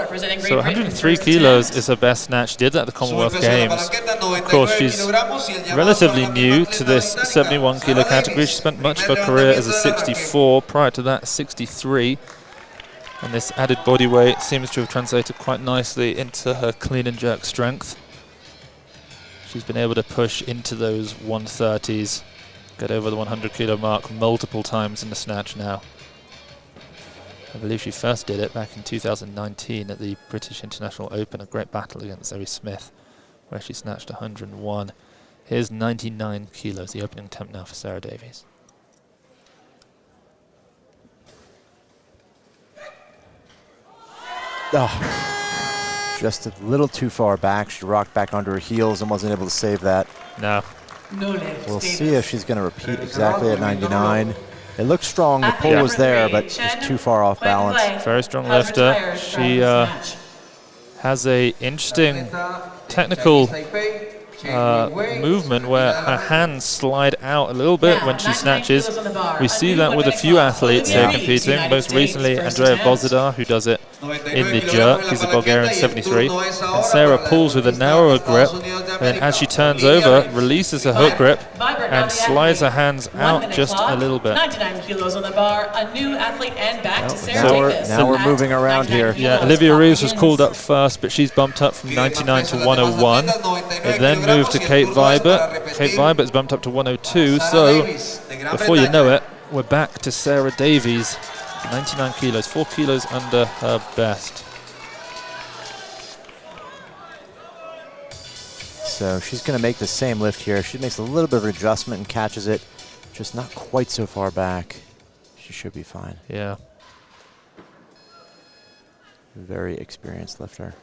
representing Great So Britain. 103 kilos is her best snatch. She did that at the Commonwealth Games. Of course, she's relatively new to this 71 kilo category. She spent much of her career as a 64, prior to that 63. And this added body weight seems to have translated quite nicely into her clean and jerk strength. She's been able to push into those 130s, get over the 100 kilo mark multiple times in the snatch now. I believe she first did it back in 2019 at the British International Open, a great battle against Zoe Smith, where she snatched 101. Here's 99 kilos, the opening attempt now for Sarah Davies. Oh, just a little too far back. She rocked back onto her heels and wasn't able to save that. No. We'll see if she's going to repeat exactly at 99. It looked strong, the pull was there, but just too far off balance. Very strong lifter. She has a interesting technical movement where her hands slide out a little bit when she snatches. We see that with a few athletes here competing, most recently Andrea Bozidar, who does it in the jerk. He's a Bulgarian 73. And Sarah pulls with a narrower grip, and then as she turns over, releases her hook grip and slides her hands out just a little bit. 99 kilos on the bar, a new athlete, and back to Sarah Davis. Now we're moving around here. Yeah, Olivia Reeves was called up first, but she's bumped up from 99 to 101. It then moved to Kate Vibert. Kate Vibert's bumped up to 102, so before you know it, we're back to Sarah Davies. 99 kilos, 4 kilos under her best. So she's going to make the same lift here. She makes a little bit of an adjustment and catches it, just not quite so far back. She should be fine. Yeah. Very experienced lifter.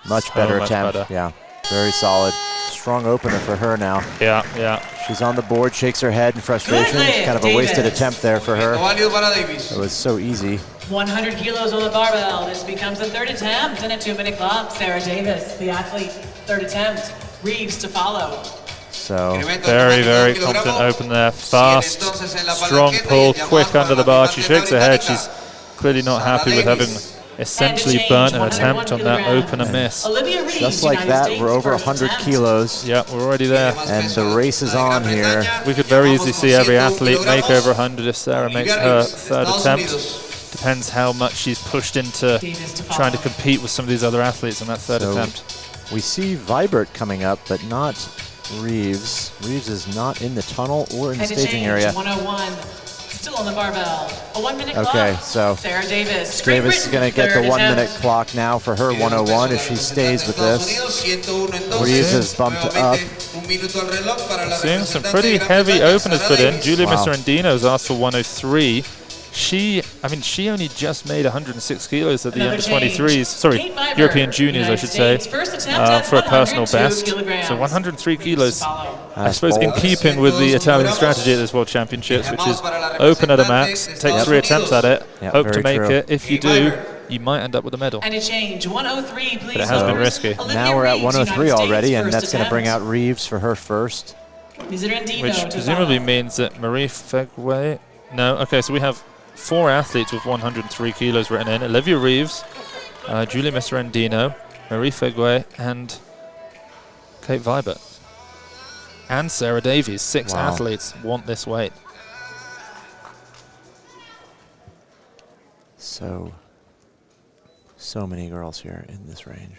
Much better attempt. Yeah, very solid. Strong opener for her now. Yeah, yeah. She's on the board, shakes her head in frustration. Kind of a wasted attempt there for her. It was so easy. 100 kilos on the barbell. This becomes the third attempt and a 2-minute clock. Sarah Davis, the athlete, third attempt. Reeves to follow. So very, very confident open there. Fast, strong pull, quick under the bar. She shakes her head. She's clearly not happy with having essentially burnt an attempt on that opener miss. Just like that, we're over 100 kilos. Yeah, we're already there. And the race is on here. We could very easily see every athlete make over 100 if Sarah makes her third attempt. Depends how much she's pushed into trying to compete with some of these other athletes on that third attempt. We see Vibert coming up, but not Reeves. Reeves is not in the tunnel or in the staging area. 101. Still on the barbell. A 1-minute clock. Okay, so Sarah Davis. Davis is going to get the 1-minute clock now for her 101 if she stays with this. Reeves has bumped up. Seeing some pretty heavy openers put in. Julia Miserandino's asked for 103. She only just made 106 kilos at the under 23s. Sorry, European Juniors, I should say, for a personal best. So 103 kilos, I suppose, in keeping with the Italian strategy at this World Championships, which is open at a max, take 3 attempts at it, hope to make it. If you do, you might end up with a medal. And a change, 103, please. But it has been risky. Now we're at 103 already, and that's going to bring out Reeves for her first. Which presumably means that Marie Fegway... No, okay, so we have 4 athletes with 103 kilos written in. Olivia Reeves, Julia Miserandino, Marie Fegway, and Kate Vibert. And Sarah Davies. 6 athletes want this weight. So many girls here in this range.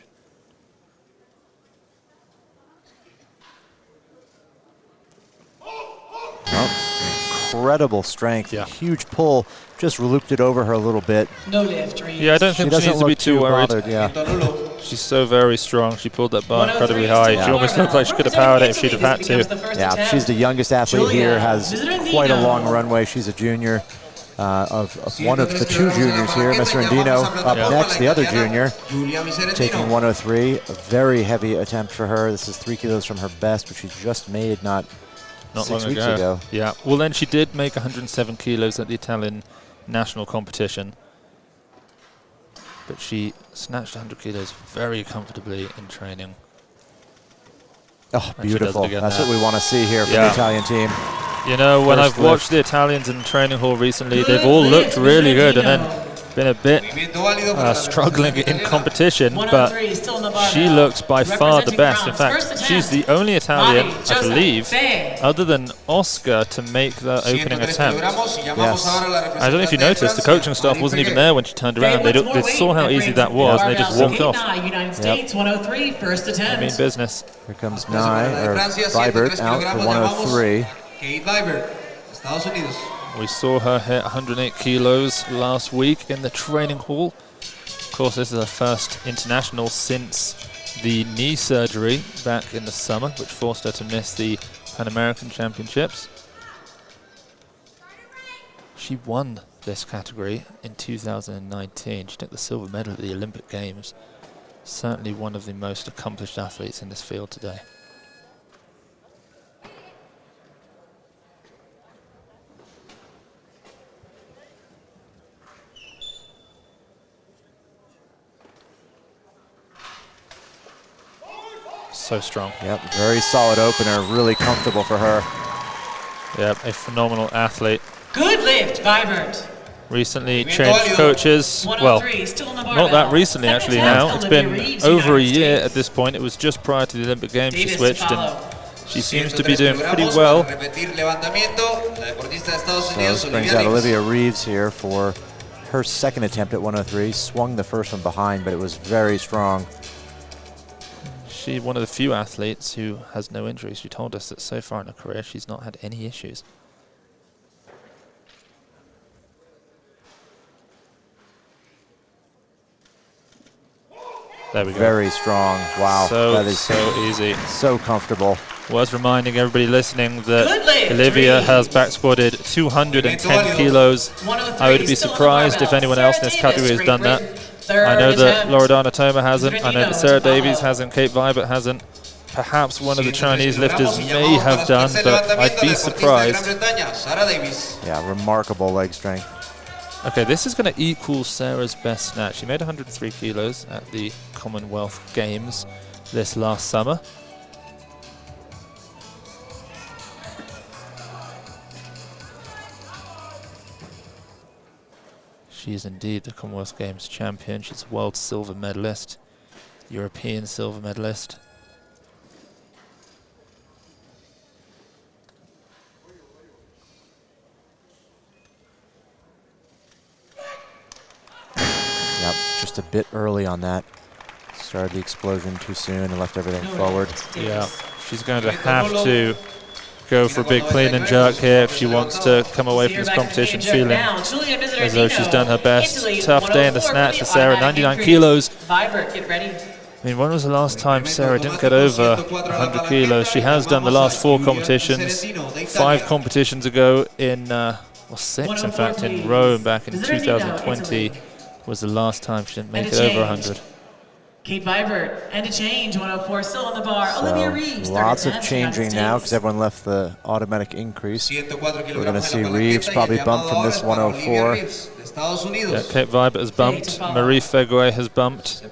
Incredible strength, huge pull, just looped it over her a little bit. No lift, Reeves. Yeah, I don't think she needs to be too worried. Bothered, She's so very strong. She pulled that bar incredibly high. She almost looked like she could have powered it if she'd have had to. Yeah, she's the youngest athlete here, has quite a long runway. She's a junior of one of the 2 juniors here. Miserandino up next, the other junior, taking 103. A very heavy attempt for her. This is 3 kilos from her best, which she just made not 6 weeks ago. Yeah, well then she did make 107 kilos at the Italian national competition. But she snatched 100 kilos very comfortably in training. Oh, beautiful. That's what we want to see here from the Italian team. You know, when I've watched the Italians in the training hall recently, they've all looked really good and then been a bit struggling in competition, but she looks by far the best. In fact, she's the only Italian, I believe, other than Oscar, to make the opening attempt. Yes. I don't know if you noticed, the coaching staff wasn't even there when she turned around. They saw how easy that was, and they just walked off. I mean business. Here comes Vibert out for 103. Kate Vibert, Estados Unidos. We saw her hit 108 kilos last week in the training hall. Of course, this is her first international since the knee surgery back in the summer, which forced her to miss the Pan American Championships. She won this category in 2019. She took the silver medal at the Olympic Games. Certainly one of the most accomplished athletes in this field today. So strong. Yep, very solid opener, really comfortable for her. Yep, a phenomenal athlete. Good lift, Vibert. Recently changed coaches. Well, not that recently actually now. It's been over a year at this point. It was just prior to the Olympic Games she switched, and she seems to be doing pretty well. So this brings out Olivia Reeves here for her second attempt at 103. Swung the first one behind, but it was very strong. She's one of the few athletes who has no injuries. She told us that so far in her career she's not had any issues. There we go. Very strong. Wow. That is so easy. So comfortable. Was reminding everybody listening that Olivia has back squatted 210 kilos. I would be surprised if anyone else in this category has done that. I know that Loredana Toma hasn't. I know that Sarah Davies hasn't. Kate Vibert hasn't. Perhaps one of the Chinese lifters may have done, but I'd be surprised. Yeah, remarkable leg strength. Okay, this is going to equal Sarah's best snatch. She made 103 kilos at the Commonwealth Games this last summer. She is indeed the Commonwealth Games champion. She's a world silver medalist, European silver medalist. Yep, just a bit early on that. Started the explosion too soon and left everything forward. Yeah, she's going to have to go for a big clean and jerk here if she wants to come away from this competition feeling as though she's done her best. Tough day in the snatch for Sarah, 99 kilos. I mean, when was the last time Sarah didn't get over 100 kilos? She has done the last 4 competitions. 5 competitions ago in, well, 6 in fact, in Rome back in 2020 was the last time she didn't make it over 100. Kate Vibert, and a change, 104 still on the bar. So Olivia Reeves, lots of changing now because everyone left the automatic increase. We're going to see Reeves probably bump from this 104. Yeah, Kate Vibert has bumped. Marie Feguet has bumped.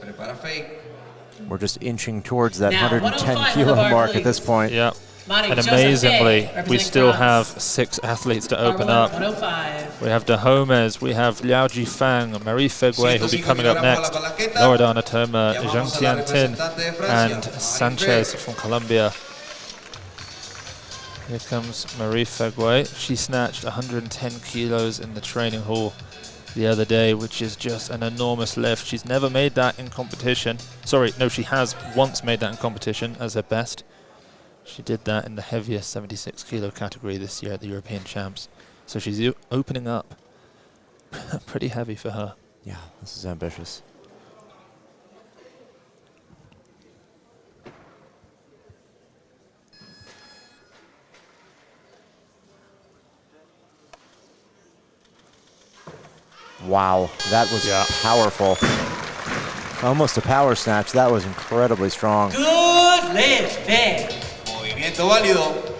We're just inching towards that 110 kilo mark at this point. Yeah. And amazingly, we still have 6 athletes to open up. We have De Homes, we have Liao Jifang, Marie Feguet, who'll be coming up next, Loredana Toma, Zhang Tiantin, and Sanchez from Colombia. Here comes Marie Feguet. She snatched 110 kilos in the training hall the other day, which is just an enormous lift. She's never made that in competition. Sorry, no, she has once made that in competition as her best. She did that in the heaviest 76 kilo category this year at the European Champs. So she's opening up pretty heavy for her. Yeah, this is ambitious. Wow, that was powerful. Almost a power snatch. That was incredibly strong. Good lift, Movimiento válido.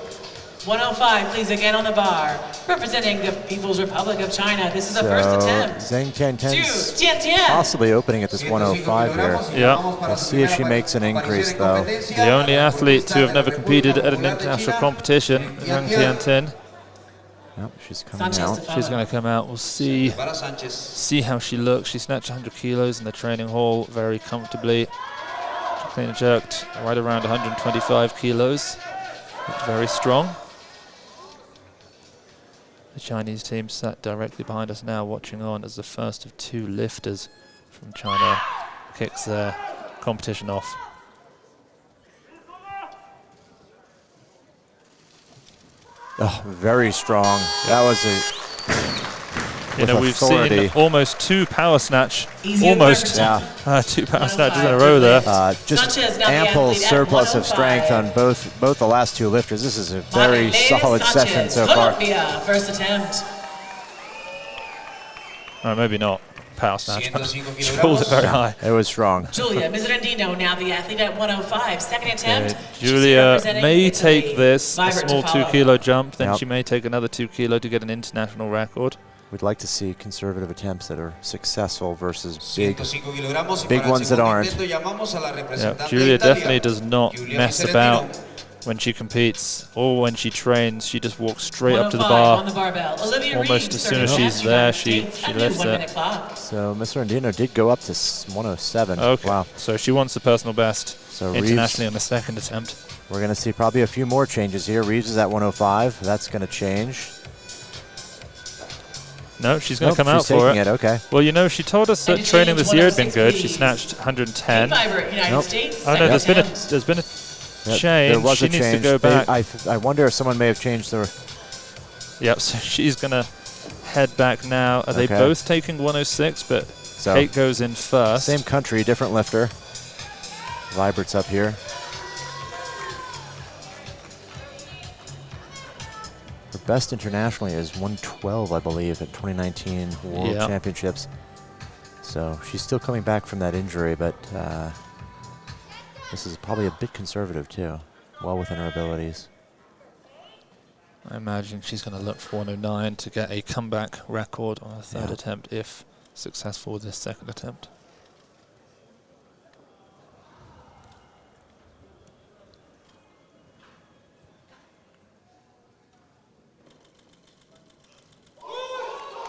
105, please, again on the bar. Representing the People's Republic of China, this is the first attempt. Zhang Tiantian's Tian. possibly opening at this 105 here. Yeah. We'll see if she makes an increase, though. The only athlete to have never competed at an international competition, Zhang Tiantian. Yep, she's coming out. She's going to come out. We'll see how she looks. She snatched 100 kilos in the training hall very comfortably. She clean and jerked right around 125 kilos. Looked very strong. The Chinese team sat directly behind us now, watching on as the first of 2 lifters from China kicks their competition off. Oh, very strong. That was You know, we've seen almost 2 power snatch, almost 2 power snatches in a row there. Just ample surplus of strength on both the last 2 lifters. This is a very solid session so far. Colombia, first attempt. Or maybe not power snatch, but she pulled it very high. It was strong. Julia Mizrandino, now the athlete at 105, second attempt. Julia may take this, a small 2 kilo jump, then Yep. she may take another 2 kilo to get an international record. We'd like to see conservative attempts that are successful versus big ones that aren't. Yeah, Julia definitely does not mess about when she competes or when she trains. She just walks straight up to the bar. On the barbell. Almost as soon as she's there, she lifts it. So Mr. Andino did go up to 107. Okay, wow. So she wants the personal best So internationally on the second attempt. We're going to see probably a few more changes here. Reeves is at 105. That's going to change. No, she's going to come out for it. Okay. Well, you know, she told us that training this year had been good. She snatched 110. Nope. Oh no, there's been a change. There was she a needs change. to go back. I wonder if someone may have changed the... Yep, so she's going to head back now. Are they both taking 106? But Kate goes in first. Same country, different lifter. Vibert's up here. Her best internationally is 112, I believe, at 2019 World Championships. So she's still coming back from that injury, but this is probably a bit conservative too. Well within her abilities. I imagine she's going to look for 109 to get a comeback record on a third attempt if successful with this second attempt.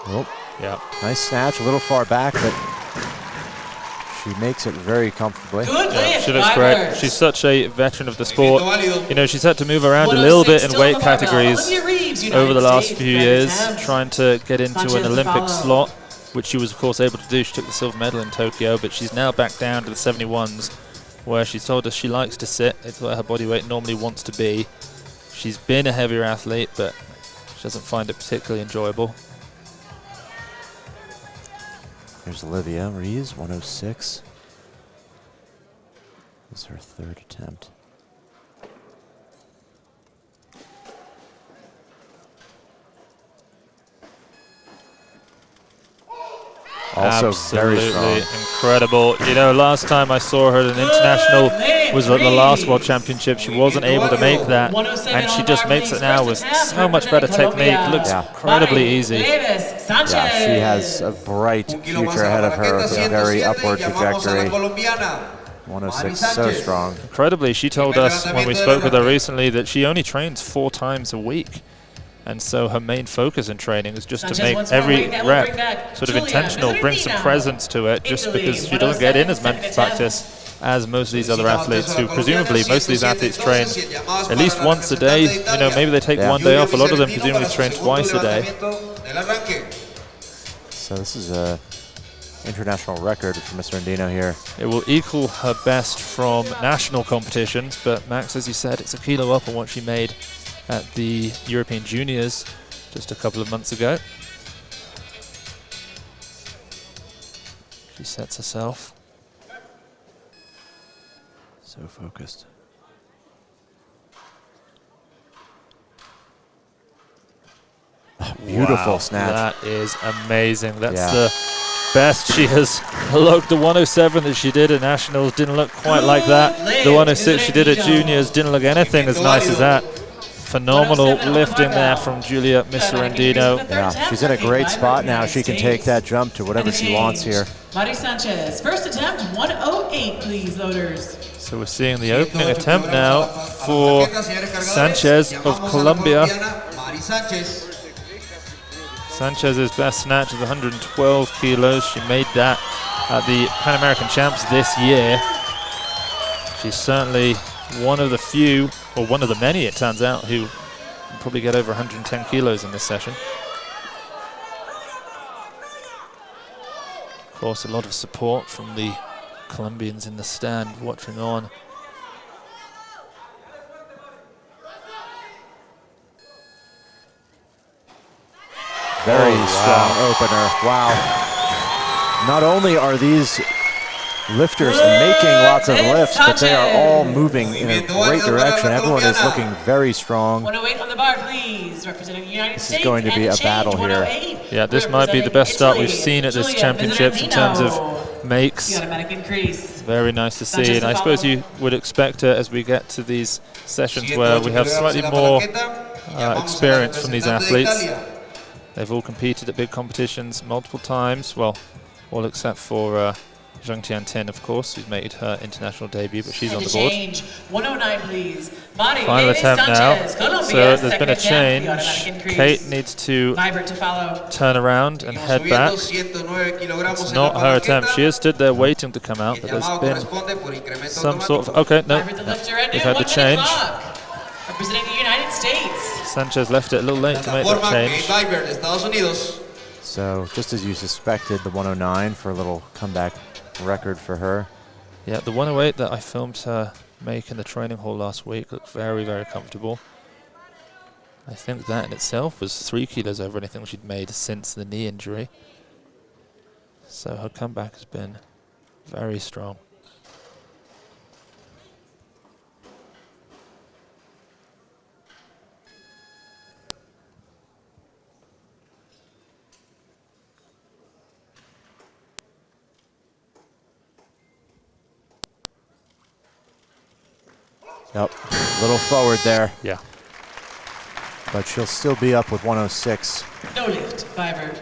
Oh, yeah. Nice snatch, a little far back, but she makes it very comfortably. Yeah, she looks great. She's such a veteran of the sport. You know, she's had to move around a little bit in weight categories over the last few years, trying to get into an Olympic slot, which she was, of course, able to do. She took the silver medal in Tokyo, but she's now back down to the 71s, where she's told us she likes to sit. It's where her body weight normally wants to be. She's been a heavier athlete, but she doesn't find it particularly enjoyable. There's Olivia Reeves, 106. This is her third attempt. Also very strong. Incredible. You know, last time I saw her at an international was at the last World Championship. She wasn't able to make that, and she just makes it now with so much better technique. Looks incredibly easy. Yeah, she has a bright future ahead of her with a very upward trajectory. 106, so strong. Incredibly, she told us when we spoke with her recently that she only trains 4 times a week. And so her main focus in training is just to make every rep sort of intentional, bring some presence to it, just because she doesn't get in as much practice as most of these other athletes who presumably, most of these athletes train at least once a day. You know, maybe they take one day off. A lot of them presumably train twice a day. So this is a international record for Mr. Andino here. It will equal her best from national competitions, but Max, as you said, it's a kilo up on what she made at the European Juniors just a couple of months ago. She sets herself. So focused. Beautiful snatch. That is amazing. That's the best she has looked. The 107 that she did at Nationals didn't look quite like that. The 106 she did at Juniors didn't look anything as nice as that. phenomenal lifting there from Julia Miserendino. Yeah, she's in a great spot now. She can take that jump to whatever she wants here. Mari Sanchez, first attempt, 108, please, loaders. So we're seeing the opening attempt now for Sanchez of Colombia. Sanchez's best snatch is 112 kilos. She made that at the Pan American Champs this year. She's certainly one of the few, or one of the many, it turns out, who can probably get over 110 kilos in this session. Of course, a lot of support from the Colombians in the stand watching on. Very strong opener. Wow. Not only are these lifters making lots of lifts, but they are all moving in a great direction. Everyone is looking very strong. 108 on the bar, please. Representing the United States. This is going to be a battle here. Yeah, this might be the best start we've seen at this championships in terms of makes. Very nice to see, and I suppose you would expect it as we get to these sessions where we have slightly more experience from these athletes. They've all competed at big competitions multiple times, well, all except for Zhang Tiantin, of course, who's made her international debut, but she's on the board. 109, please. Final attempt now. So there's been a change. Kate needs to turn around and head back. It's not her attempt. She has stood there waiting to come out, but there's been some sort of... Okay, no. We've had the change. Representing the United States. Sanchez left it a little late to make that change. So, just as you suspected, the 109 for a little comeback record for her. Yeah, the 108 that I filmed her make in the training hall last week looked very, very comfortable. I think that in itself was 3 kilos over anything she'd made since the knee injury. So her comeback has been very strong. Yep, a little forward there. Yeah. But she'll still be up with 106. No lift, Fiver.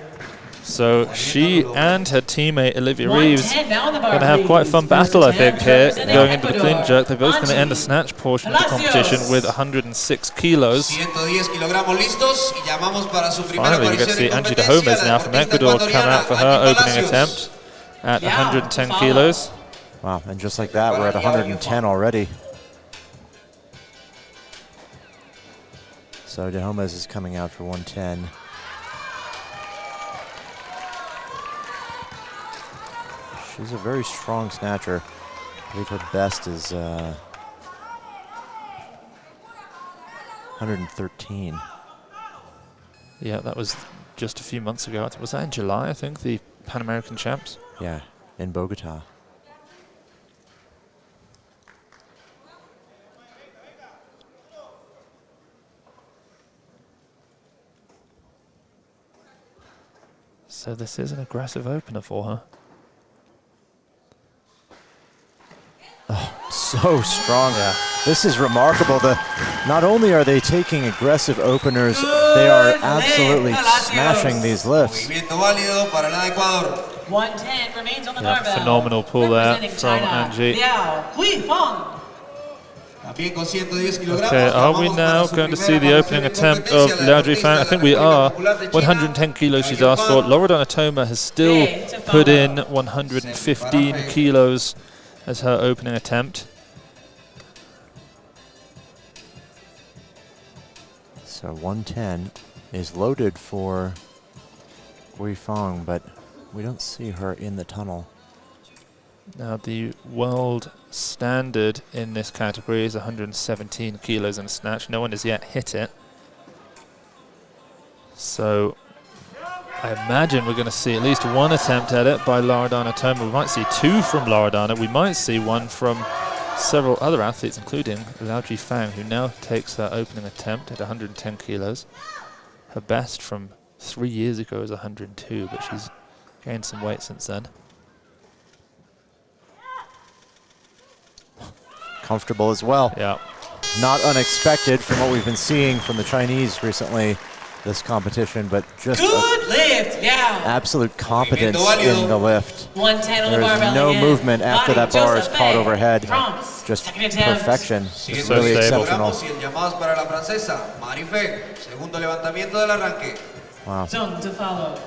So she and her teammate Olivia Reeves are going to have quite a fun battle, I think, here, going into the clean jerk. They're both going to end the snatch portion of the competition with 106 kilos. Finally, we get to see Angie de Homes now from Ecuador come out for her opening attempt at 110 kilos. Wow, and just like that, we're at 110 already. So de Homes is coming out for 110. She's a very strong snatcher. I believe her best is 113. Yeah, that was just a few months ago. Was that in July, I think, the Pan American Champs? Yeah, in Bogota. So this is an aggressive opener for her. Oh, so strong. Yeah. This is remarkable. Not only are they taking aggressive openers, they are absolutely smashing these lifts. 110 remains on the barbell. Phenomenal pull there from Angie. Okay, are we now going to see the opening attempt of Liao Jifang? I think we are. 110 kilos she's asked for. Loredana Toma has still put in 115 kilos as her opening attempt. So 110 is loaded for Guifang, but we don't see her in the tunnel. Now the world standard in this category is 117 kilos in snatch. No one has yet hit it. So I imagine we're going to see at least one attempt at it by Loredana Toma. We might see two from Loredana. We might see one from several other athletes, including Liao Jifang, who now takes her opening attempt at 110 kilos. Her best from 3 years ago is 102, but she's gained some weight since then. Comfortable as well. Yeah. not unexpected from what we've been seeing from the Chinese recently, this competition, but just Good lift, yeah. absolute competence in the lift. 110 on the There barbell is no again. movement after that bar is caught overhead. France, Just second attempt. perfection. Siguiente It's really stable. exceptional. y el llamado es para la francesa, Marifé. Segundo levantamiento del arranque. Done to follow.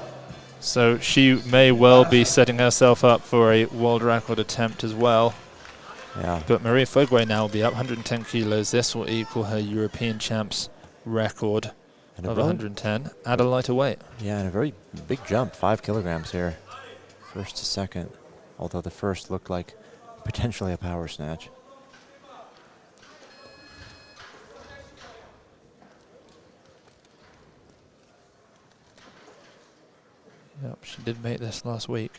So she may well be setting herself up for a world record attempt as well. Yeah. But Maria Fogwe now will be up 110 kilos. This will equal her European champs record of 110 at a lighter weight. Yeah, and a very big jump, 5 kilograms here, first to second. Although the first looked like potentially a power snatch. Yep, she did make this last week.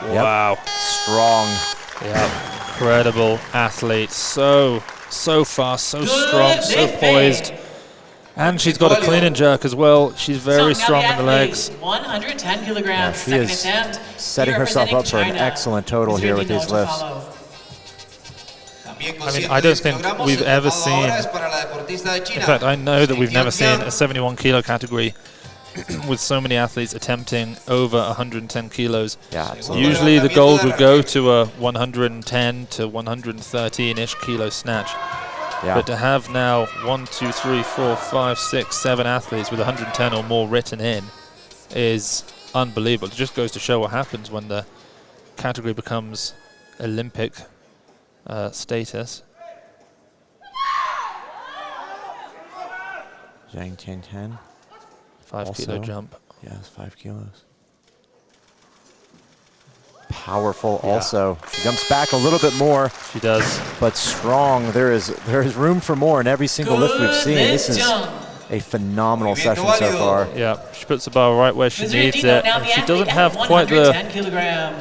Yep. Wow. Strong. Yeah, incredible athlete. So fast, so strong, so poised. And she's got a clean and jerk as well. She's very strong in the legs. 110 kilograms, Yeah, she second is attempt. setting herself up for an excellent total here with these lifts. I mean, I don't think we've ever seen, in fact, I know that we've never seen a 71 kilo category with so many athletes attempting over 110 kilos. Yeah, absolutely. Usually the gold would go to a 110 to 113-ish kilo snatch. Yeah. But to have now 1, 2, 3, 4, 5, 6, 7 athletes with 110 or more written in is unbelievable. It just goes to show what happens when the category becomes Olympic status. Zhang Tiantian. 5 kilo jump. Yes, 5 kilos. Powerful also. She jumps back a little bit more. She does. But strong. There is room for more in every single lift we've seen. This is a phenomenal session so far. Yeah, she puts the bar right where she needs it. And she doesn't have quite the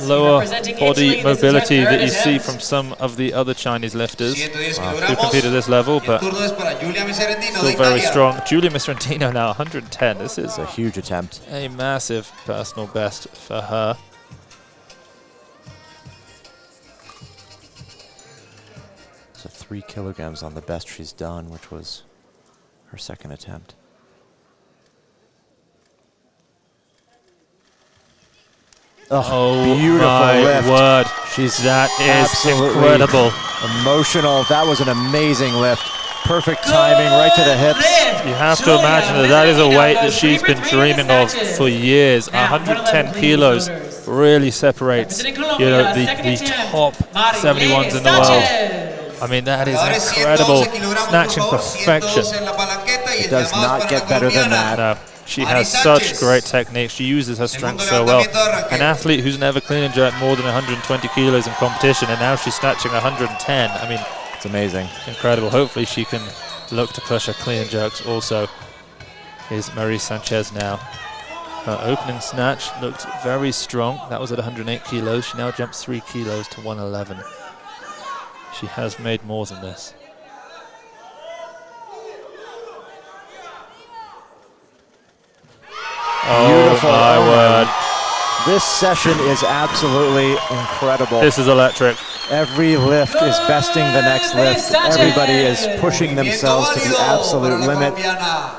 lower body mobility that you see from some of the other Chinese lifters who compete at this level, but still very strong. Julia Miserentino now 110. This is a huge attempt. A massive personal best for her. So 3 kilograms on the best she's done, which was her second attempt. Oh, beautiful my lift. word. That is incredible. Emotional. That was an amazing lift. Perfect timing, right to the hips. You have to imagine that is a weight that she's been dreaming of for years. 110 kilos really separates, you know, the top 71s in the world. I mean, that is incredible snatching perfection. It does not get better than that. No, she has such great technique. She uses her strength so well. An athlete who's never clean and jerked more than 120 kilos in competition, and now she's snatching 110. I mean, it's amazing. Incredible. Hopefully she can look to push her clean and jerks also. Is Marie Sanchez now. Her opening snatch looked very strong. That was at 108 kilos. She now jumps 3 kilos to 111. She has made more than this. Beautiful. Oh my word. This session is absolutely incredible. This is electric. Every lift is besting the next lift. Everybody is pushing themselves to the absolute limit,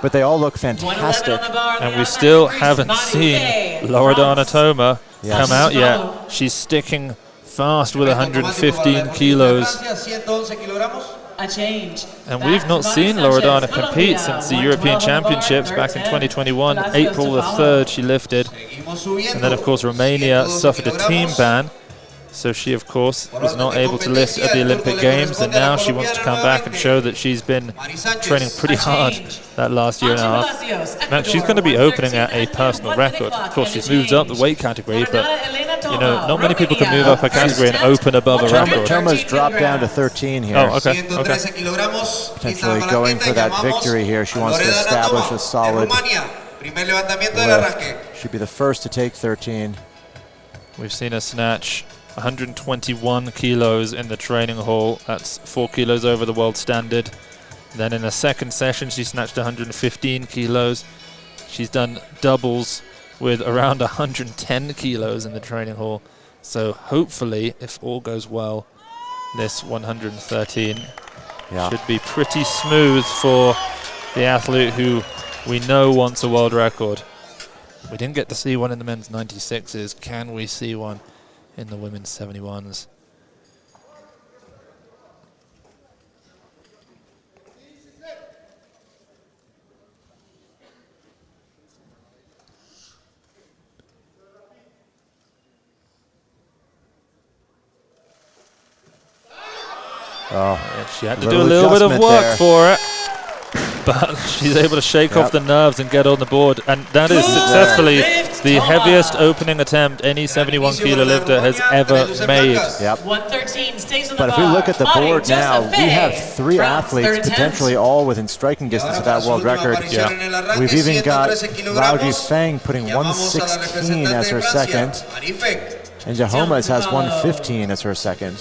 but they all look fantastic. And we still haven't seen Loredana Toma come out yet. She's sticking fast with 115 kilos. A change. And we've not seen Loredana compete since the European Championships back in 2021. April the 3rd she lifted. And then of course Romania suffered a team ban. So she of course was not able to lift at the Olympic Games, and now she wants to come back and show that she's been training pretty hard that last year and a half. Now, she's going to be opening at a personal record. Of course she's moved up the weight category, but you know, not many people can move up a category and open above a record. Toma's dropped down to 13 here. Oh, okay. Potentially going for that victory here. She wants to establish a solid lift. Should be the first to take 13. We've seen her snatch 121 kilos in the training hall. That's 4 kilos over the world standard. Then in a second session, she snatched 115 kilos. She's done doubles with around 110 kilos in the training hall. So hopefully, if all goes well, this 113 should be pretty smooth for the athlete who we know wants a world record. We didn't get to see one in the men's 96s. Can we see one in the women's 71s? Oh, she had to do a little bit of work for it, but she's able to shake off the nerves and get on the board. And that is successfully the heaviest opening attempt any 71-kilo lifter has ever made. Yep. 113 stays on the But if we look at the board now, we have 3 athletes potentially all within striking distance of that world record. Yeah. We've even got Lao Feng putting 116 as her second. And Jahomas has 115 as her second.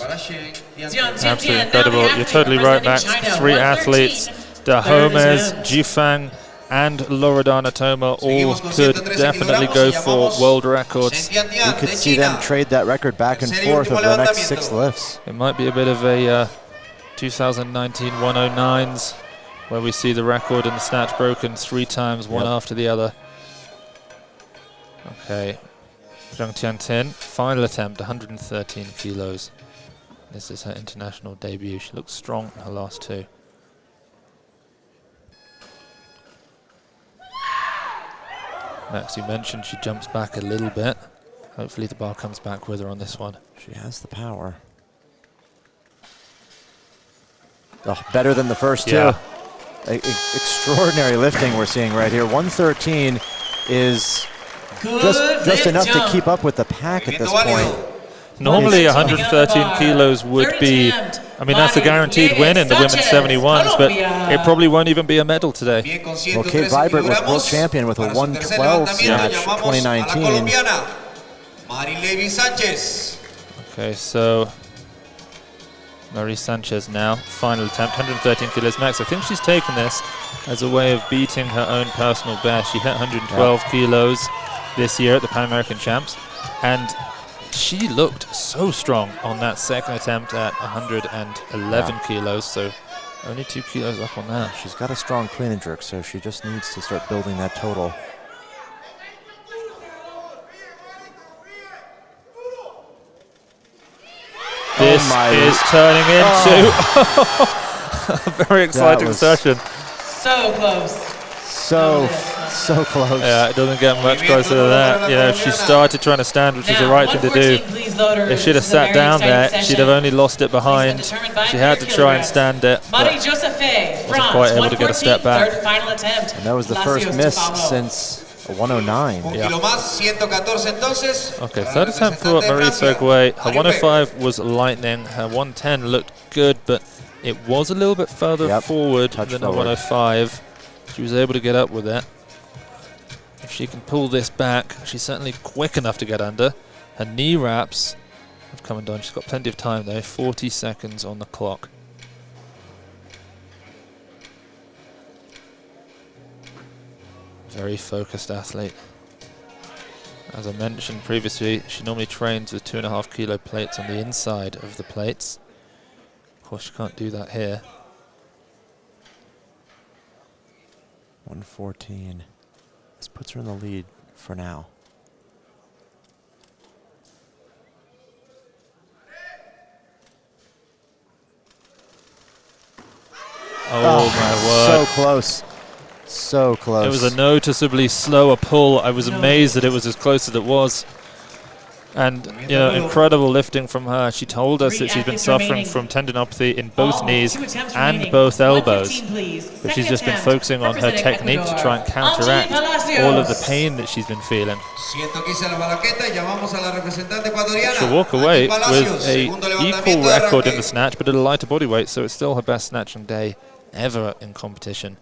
Absolutely incredible. You're totally right, Max. 3 athletes, Jahomas, Jifang, and Loredana Toma, all could definitely go for world records. We could see them trade that record back and forth over the next 6 lifts. It might be a bit of a 2019 109s, where we see the record in the snatch broken 3 times, one after the other. Okay. Zhang Tiantin, final attempt, 113 kilos. This is her international debut. She looks strong in her last 2. Max, you mentioned she jumps back a little bit. Hopefully the bar comes back with her on this one. She has the power. Oh, better than the first 2. Extraordinary lifting we're seeing right here. 113 is just enough to keep up with the pack at this point. Normally 113 kilos would be, I mean, that's a guaranteed win in the women's 71s, but it probably won't even be a medal today. Well, Kate Vibert was world champion with a 112 snatch 2019. Okay, so Marie Sanchez now, final attempt, 113 kilos max. I think she's taken this as a way of beating her own personal best. She hit 112 kilos this year at the Pan American Champs, and she looked so strong on that second attempt at 111 kilos, so only 2 kilos up on that. She's got a strong clean and jerk, so she just needs to start building that total. This is turning into a very exciting session. So close. So close. Yeah, it doesn't get much closer than that. You know, she started trying to stand, which is the right thing to do. If she'd have sat down there, she'd have only lost it behind. She had to try and stand it, but wasn't quite able to get a step back. And that was the first miss since 109. Yeah. Okay, third attempt for Marie Segway. Her 105 was lightning. Her 110 looked good, but it was a little bit further forward than her 105. She was able to get up with it. If she can pull this back, she's certainly quick enough to get under. Her knee wraps have come and done. She's got plenty of time though, 40 seconds on the clock. Very focused athlete. As I mentioned previously, she normally trains with 2.5 kilo plates on the inside of the plates. Of course, she can't do that here. 114. This puts her in the lead for now. Oh my word. So close. So close. It was a noticeably slower pull. I was amazed that it was as close as it was. And, you know, incredible lifting from her. She told us that she's been suffering from tendinopathy in both knees and both elbows. But she's just been focusing on her technique to try and counteract all of the pain that she's been feeling. She'll walk away with an equal record in the snatch, but at a lighter body weight, so it's still her best snatching day ever in competition.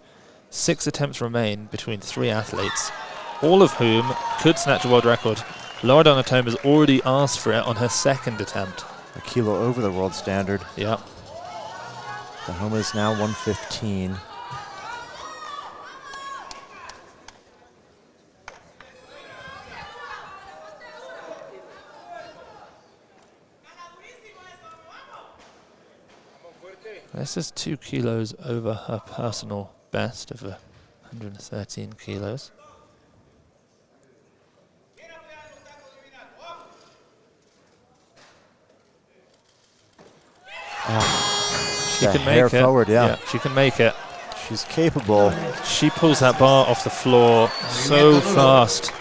6 attempts remain between 3 athletes, all of whom could snatch a world record. Loredana Toma has already asked for it on her 2nd attempt. A kilo over the world standard. Yeah. The Homa is now 115. This is 2 kilos over her personal best of 113 kilos. She can make it. Forward, yeah, she can make it. She's capable. She pulls that bar off the floor so fast.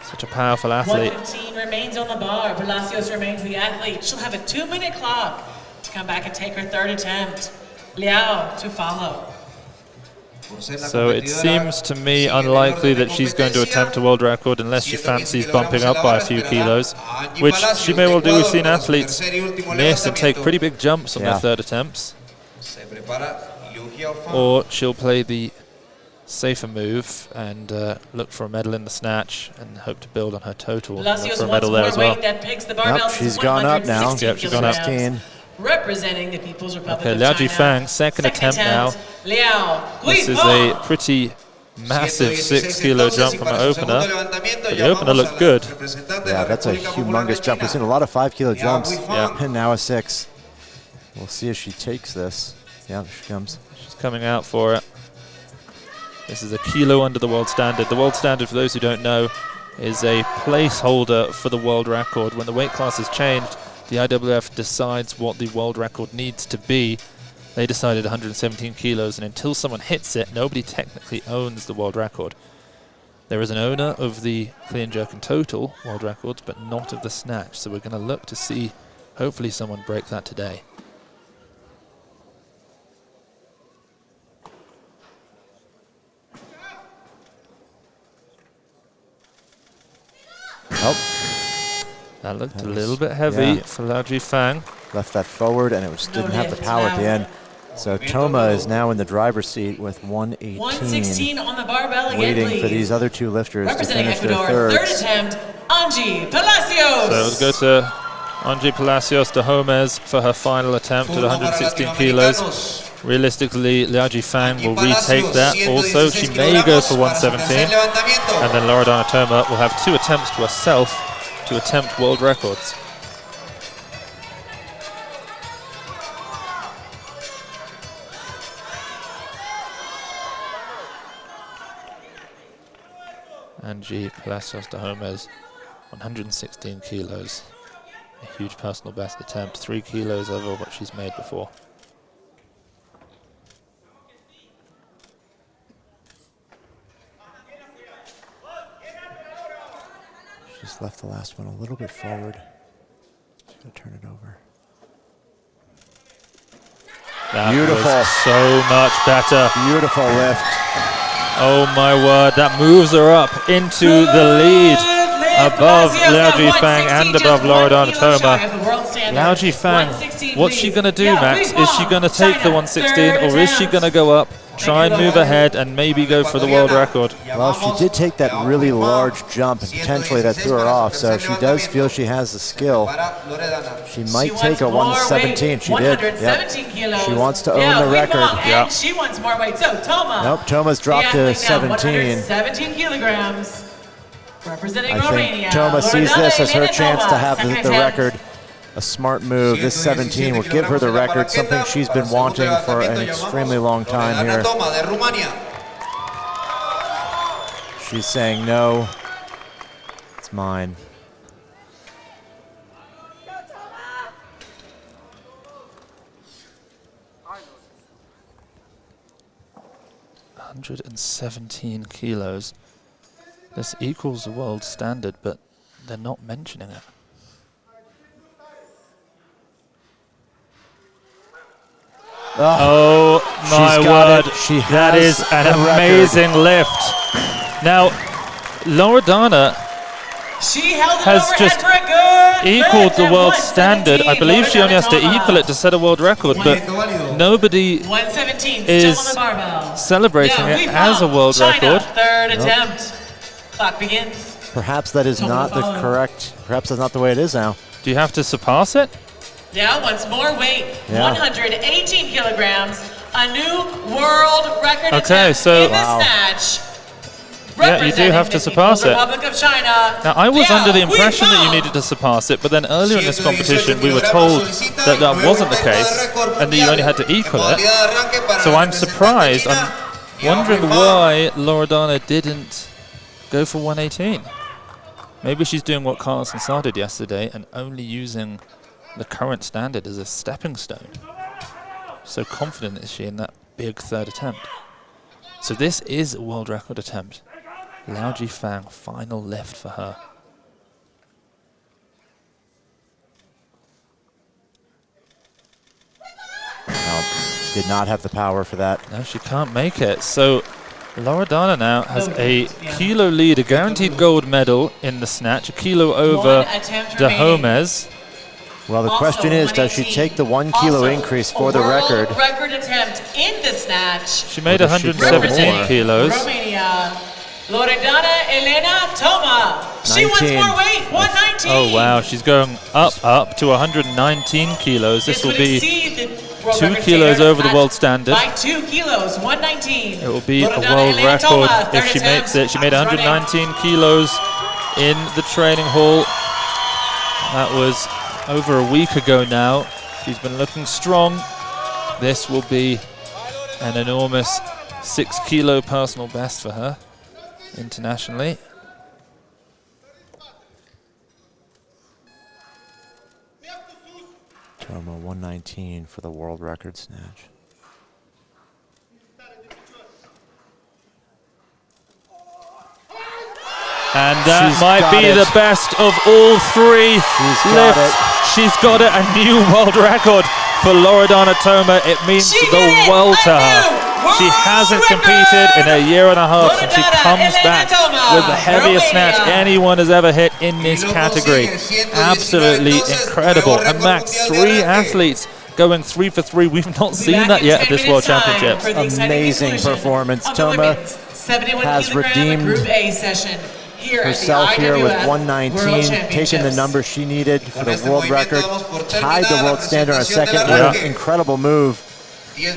Such a powerful athlete. 1:15 remains on the bar. Palacios remains the athlete. She'll have a 2-minute clock to come back and take her 3rd attempt. Liao to follow. So it seems to me unlikely that she's going to attempt a world record unless she fancies bumping up by a few kilos, which she may well do. We've seen athletes miss and take pretty big jumps on their 3rd attempts. Or she'll play the safer move and look for a medal in the snatch and hope to build on her total and look for a medal there as well. Yep, she's gone up now. Yep, she's gone up. Representing the People's Republic Okay, of Liao China. Jifang, second attempt now. This is a pretty massive 6-kilo jump from an opener. But the opener looked good. Yeah, that's a humongous jump. We've seen a lot of 5-kilo jumps, and now a 6. We'll see if she takes this. Yeah, there she comes. She's coming out for it. This is a kilo under the world standard. The world standard, for those who don't know, is a placeholder for the world record. When the weight class is changed, the IWF decides what the world record needs to be. They decided 117 kilos, and until someone hits it, nobody technically owns the world record. There is an owner of the clean, jerk, and total world records, but not of the snatch. So we're going to look to see, hopefully, someone break that today. Oh. That looked a little bit heavy for Liao Jifang. Left that forward, and it was, didn't have the power at the end. So Toma is now in the driver's seat with 118. 116 on the barbell again, waiting for these other 2 lifters to finish their Ecuador, 3rd thirds. attempt, Angie Palacios. So let's go to Angie Palacios de Gomez for her final attempt at 116 kilos. Realistically, Liao Jifang will retake that also. She may go for 117. And then Loredana Toma will have 2 attempts to herself to attempt world records. Angie Palacios de Gomez, 116 kilos. A huge personal best attempt, 3 kilos over what she's made before. Just left the last one a little bit forward. She's going to turn it over. That beautiful. Was so much better. Beautiful lift. Oh my word, that moves her up into the lead above Liao Jifang and above Loredana Toma. Liao Jifang, what's she going to do, Max? Is she going to take the 116 or is she going to go up, try and move ahead and maybe go for the world record? Well, she did take that really large jump and potentially that threw her off, so she does feel she has the skill. She might take a 117. She did. Yep. She wants to own the record. And she wants more weight. So Toma. Nope, Toma's dropped to 17. 17 kilograms. Representing I Romania. think Toma sees this as her chance to have the record. A smart move. This 17 will give her the record, something she's been wanting for an extremely long time here. She's saying, no, it's mine. $117 kilos. This equals the world standard, but they're not mentioning it. Oh my word, that is an amazing lift. Now, Loredana has just equaled the world standard. I believe she only has to equal it to set a world record, but nobody is celebrating it as a world record. Third attempt. Clock begins. Perhaps that is not the correct, perhaps that's not the way it is now. Do you have to surpass it? Yeah, once more weight, 118 kilograms, a new world record attempt in the snatch. Yeah, you do have to surpass it. Republic of China. Now, I was under the impression that you Weifang. needed to surpass it, but then earlier in this competition, we were told that that wasn't the case, and that you only had to equal it. So I'm surprised. I'm wondering why Loredana didn't go for 118. Maybe she's doing what Carlson started yesterday and only using the current standard as a stepping stone. So confident is she in that big third attempt. So this is a world record attempt. Liao Jifang, final lift for her. No, did not have the power for that. No, she can't make it. So Loredana now has a kilo lead, a guaranteed gold medal in the snatch, a kilo over De Homez. Well, the question is, does she take the 1 kilo increase for the record? Record attempt in the snatch. She made 117 kilos. Romania, Loredana Elena Toma. She wants 19. more weight, 119. Oh wow, she's going up to 119 kilos. This will be 2 kilos over the world standard. By 2 kilos, 119. It will be a Loredana world Elena record Toma, if she third makes it. attempt. She made 119 kilos in the training hall. That was over a week ago now. She's been looking strong. This will be an enormous 6 kilo personal best for her internationally. Toma 119 for the world record snatch. And that might be the best of all 3 lifts. She's got it, a new world record for Loredana Toma. It means the world to her. She hasn't competed in a year and a half, and she comes back with the heaviest snatch anyone has ever hit in this category. Absolutely incredible. And Max, 3 athletes going 3 for 3. We've not seen that yet at this World Championships. Amazing performance. Toma has redeemed Group A session. herself here with 119, taking the number she needed for the world record, tied the world standard on a second lift. Incredible move.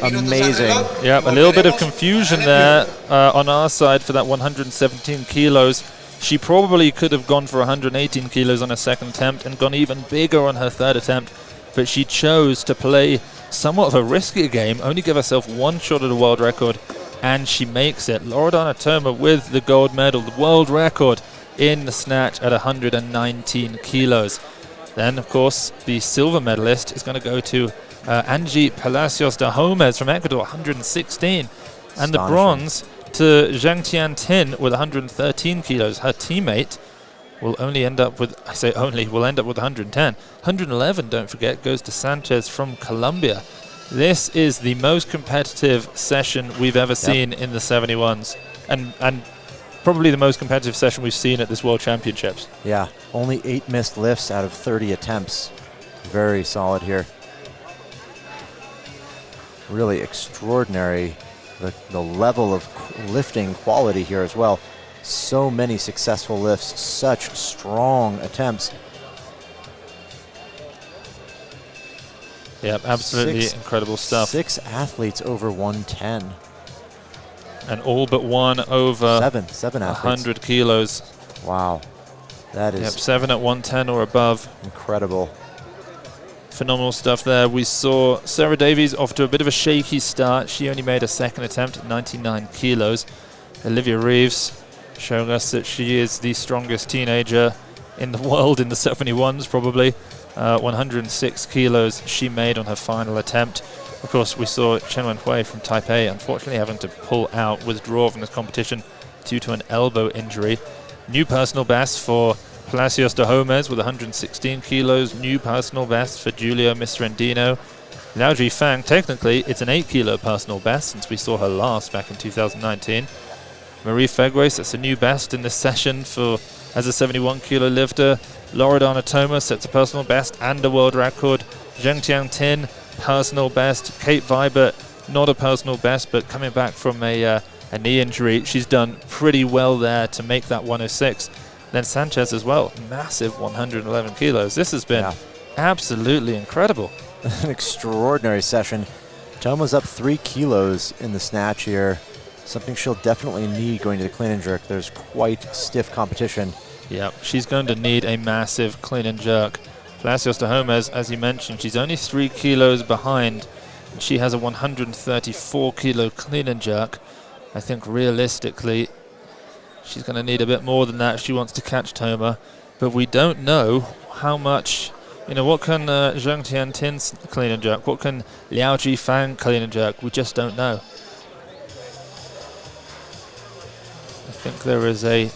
Amazing. Yeah, a little bit of confusion there on our side for that 117 kilos. She probably could have gone for 118 kilos on her second attempt and gone even bigger on her third attempt, but she chose to play somewhat of a riskier game, only give herself 1 shot at a world record, and she makes it. Loredana Toma with the gold medal, the world record in the snatch at 119 kilos. Then, of course, the silver medalist is going to go to Angie Palacios de Homez from Ecuador, 116. And the bronze to Zhang Tiantin with 113 kilos. Her teammate will only end up with, I say only, will end up with 110. 111, don't forget, goes to Sanchez from Colombia. This is the most competitive session we've ever seen in the 71s, and probably the most competitive session we've seen at this World Championships. Yeah, only 8 missed lifts out of 30 attempts. Very solid here. Really extraordinary, the level of lifting quality here as well. So many successful lifts, such strong attempts. Yep, absolutely incredible stuff. 6 athletes over 110. And all but one over 7 athletes. 100 kilos. Wow. That is 7 at 110 or above. Incredible. Phenomenal stuff there. We saw Sarah Davies off to a bit of a shaky start. She only made a second attempt at 99 kilos. Olivia Reeves showing us that she is the strongest teenager in the world in the 71s, probably. 106 kilos she made on her final attempt. Of course, we saw Chen Wenhui from Taipei unfortunately having to pull out, withdraw from this competition due to an elbow injury. New personal best for Palacios de Homez with 116 kilos. New personal best for Julia Mistrendino. Liao Jifang, technically, it's an 8 kilo personal best since we saw her last back in 2019. Marie Fegres, that's a new best in this session for as a 71 kilo lifter. Loredana Toma sets a personal best and a world record. Zheng Tiantin, personal best. Kate Vibert, not a personal best, but coming back from a knee injury, she's done pretty well there to make that 106. Then Sanchez as well, massive 111 kilos. This has been absolutely incredible. An extraordinary session. Toma's up 3 kilos in the snatch here. something she'll definitely need going to the clean and jerk. There's quite stiff competition. Yeah, she's going to need a massive clean and jerk. Palacios de Homez, as you mentioned, she's only 3 kilos behind. She has a 134 kilo clean and jerk. I think realistically, she's going to need a bit more than that if she wants to catch Toma. But we don't know how much, you know, what can Zheng Tiantin's clean and jerk? What can Liao Jifang clean and jerk? We just don't know. I think there is a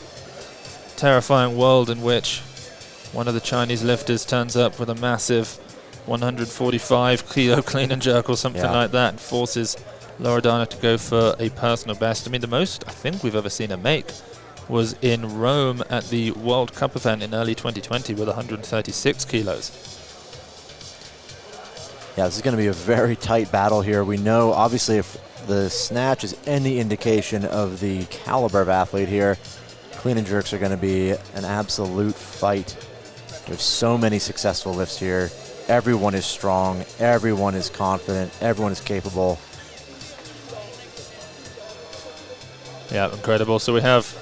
terrifying world in which one of the Chinese lifters turns up with a massive 145 kilo clean and jerk or something like that and forces Loredana to go for a personal best. I mean, the most I think we've ever seen her make was in Rome at the World Cup event in early 2020 with 136 kilos. Yeah, this is going to be a very tight battle here. We know, obviously, if the snatch is any indication of the caliber of athlete here, clean and jerks are going to be an absolute fight. There's so many successful lifts here. Everyone is strong, everyone is confident, everyone is capable. Yeah, incredible. So we have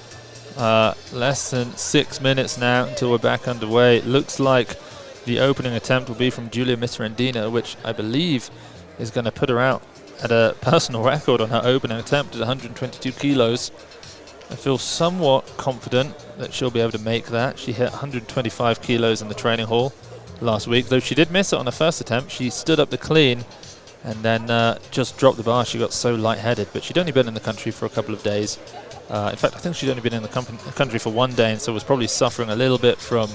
less than 6 minutes now until we're back underway. It looks like the opening attempt will be from Giulia Miserandino, which I believe is going to put her out at a personal record on her opening attempt at 122 kilos. I feel somewhat confident that she'll be able to make that. She hit 125 kilos in the training hall last week, though she did miss it on her first attempt. She stood up the clean and then just dropped the bar. She got so lightheaded, but she'd only been in the country for a couple of days. In fact, I think she'd only been in the country for 1 day, and so was probably suffering a little bit from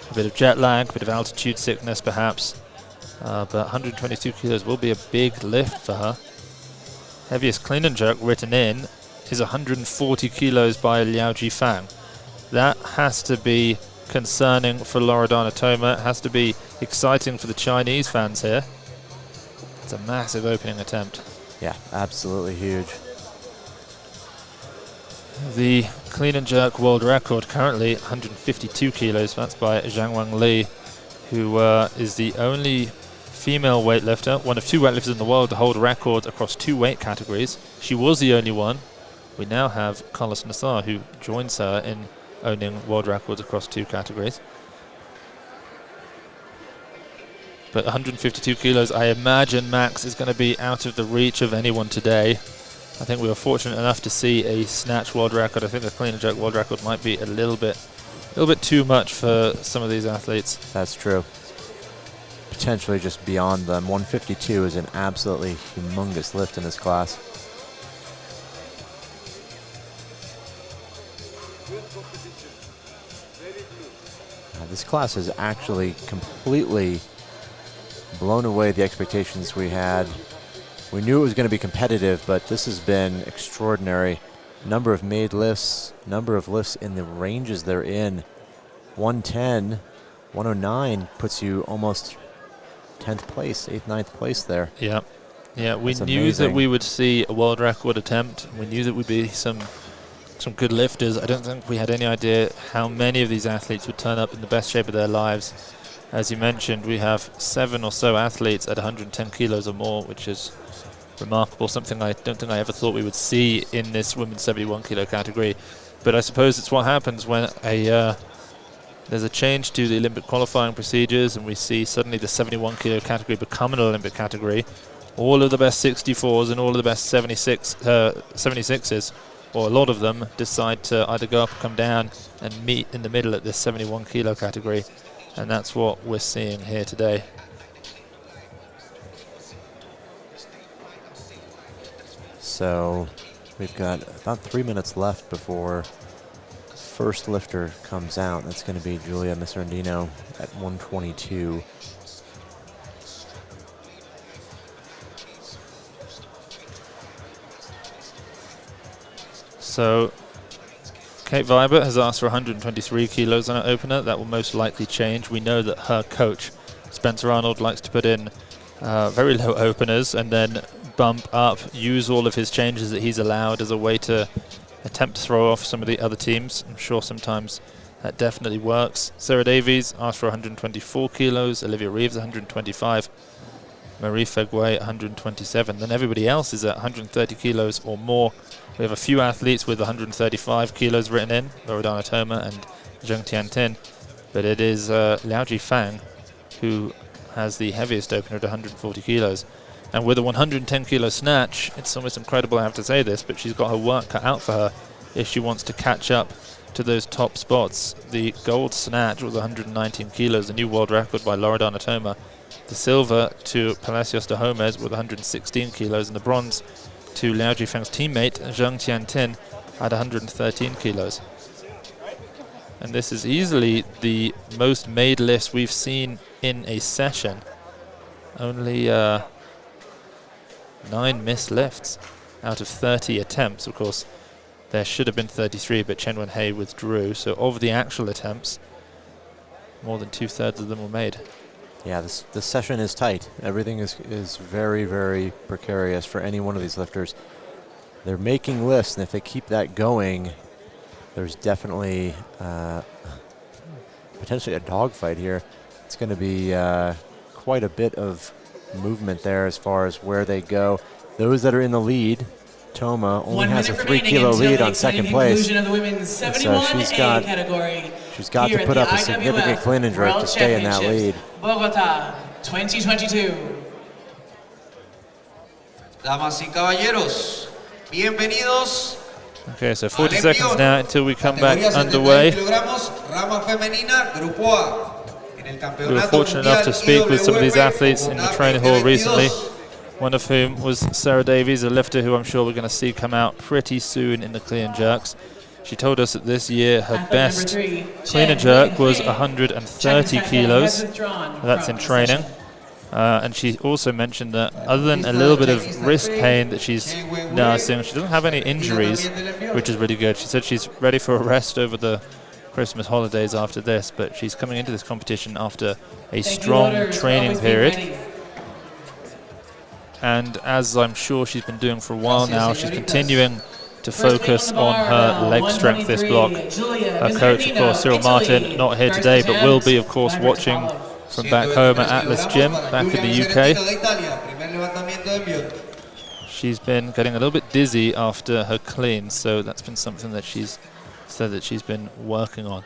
a bit of jet lag, a bit of altitude sickness perhaps. But 122 kilos will be a big lift for her. Heaviest clean and jerk written in is 140 kilos by Liao Jifang. That has to be concerning for Loredana Toma. It has to be exciting for the Chinese fans here. It's a massive opening attempt. Yeah, absolutely huge. The clean and jerk world record currently 152 kilos. That's by Zhang Wang Li, who is the only female weightlifter, one of 2 weightlifters in the world to hold a record across 2 weight categories. She was the only one. We now have Carlos Nassar, who joins her in owning world records across 2 categories. But 152 kilos, I imagine, Max, is going to be out of the reach of anyone today. I think we were fortunate enough to see a snatch world record. I think the clean and jerk world record might be a little bit too much for some of these athletes. That's true. Potentially just beyond them. 152 is an absolutely humongous lift in this class. This class has actually completely blown away the expectations we had. We knew it was going to be competitive, but this has been extraordinary. Number of made lifts, number of lifts in the ranges they're in. 110, 109 puts you almost 10th place, 8th, 9th place there. Yeah, yeah. We That's knew amazing. that we would see a world record attempt. We knew that would be some good lifters. I don't think we had any idea how many of these athletes would turn up in the best shape of their lives. As you mentioned, we have 7 or so athletes at 110 kilos or more, which is remarkable, something I don't think I ever thought we would see in this women's 71 kilo category. But I suppose it's what happens when there's a change to the Olympic qualifying procedures and we see suddenly the 71 kilo category become an Olympic category. All of the best 64s and all of the best 76s, or a lot of them, decide to either go up or come down and meet in the middle at this 71 kilo category. And that's what we're seeing here today. So we've got about 3 minutes left before first lifter comes out. That's going to be Giulia Miserandino at 122. So Kate Vibert has asked for 123 kilos on her opener. That will most likely change. We know that her coach, Spencer Arnold, likes to put in very low openers and then bump up, use all of his changes that he's allowed as a way to attempt to throw off some of the other teams. I'm sure sometimes that definitely works. Sarah Davies asked for 124 kilos. Olivia Reeves, 125. Marie Fegway at 127. Then everybody else is at 130 kilos or more. We have a few athletes with 135 kilos written in, Loredana Toma and Zheng Tiantin. But it is Liao Jifang who has the heaviest opener at 140 kilos. And with a 110 kilo snatch, it's almost incredible I have to say this, but she's got her work cut out for her if she wants to catch up to those top spots. The gold snatch was 119 kilos, the new world record by Loredana Toma. The silver to Palacios de Homes with 116 kilos, and the bronze to Liao Jifang's teammate Zheng Tiantin at 113 kilos. And this is easily the most made lifts we've seen in a session. Only 9 missed lifts out of 30 attempts. Of course, there should have been 33, but Chen Wenhei withdrew. So of the actual attempts, more than 2/3 of them were made. Yeah, this session is tight. Everything is very, very precarious for any one of these lifters. They're making lifts, and if they keep that going, there's definitely potentially a dogfight here. It's going to be quite a bit of movement there as far as where they go. Those that are in the lead, Toma only has a 3 kilo lead on second place. So she's got to put up a significant clean and jerk to stay in that lead. Bogota, 2022. Damas y caballeros, bienvenidos. Okay, so 40 seconds now until we come back underway. We were fortunate enough to speak with some of these athletes in the training hall recently, one of whom was Sarah Davies, a lifter who I'm sure we're going to see come out pretty soon in the clean and jerks. She told us that this year her best clean and jerk was 130 kilos. That's in training. And she also mentioned that other than a little bit of wrist pain that she's nursing, she doesn't have any injuries, which is really good. She said she's ready for a rest over the Christmas holidays after this, but she's coming into this competition after a strong training period. And as I'm sure she's been doing for a while now, she's continuing to focus on her leg strength this block. Her coach, of course, Cyril Martin, not here today, but will be, of course, watching from back home at Atlas Gym, back in the UK. She's been getting a little bit dizzy after her clean, so that's been something that she's said that she's been working on.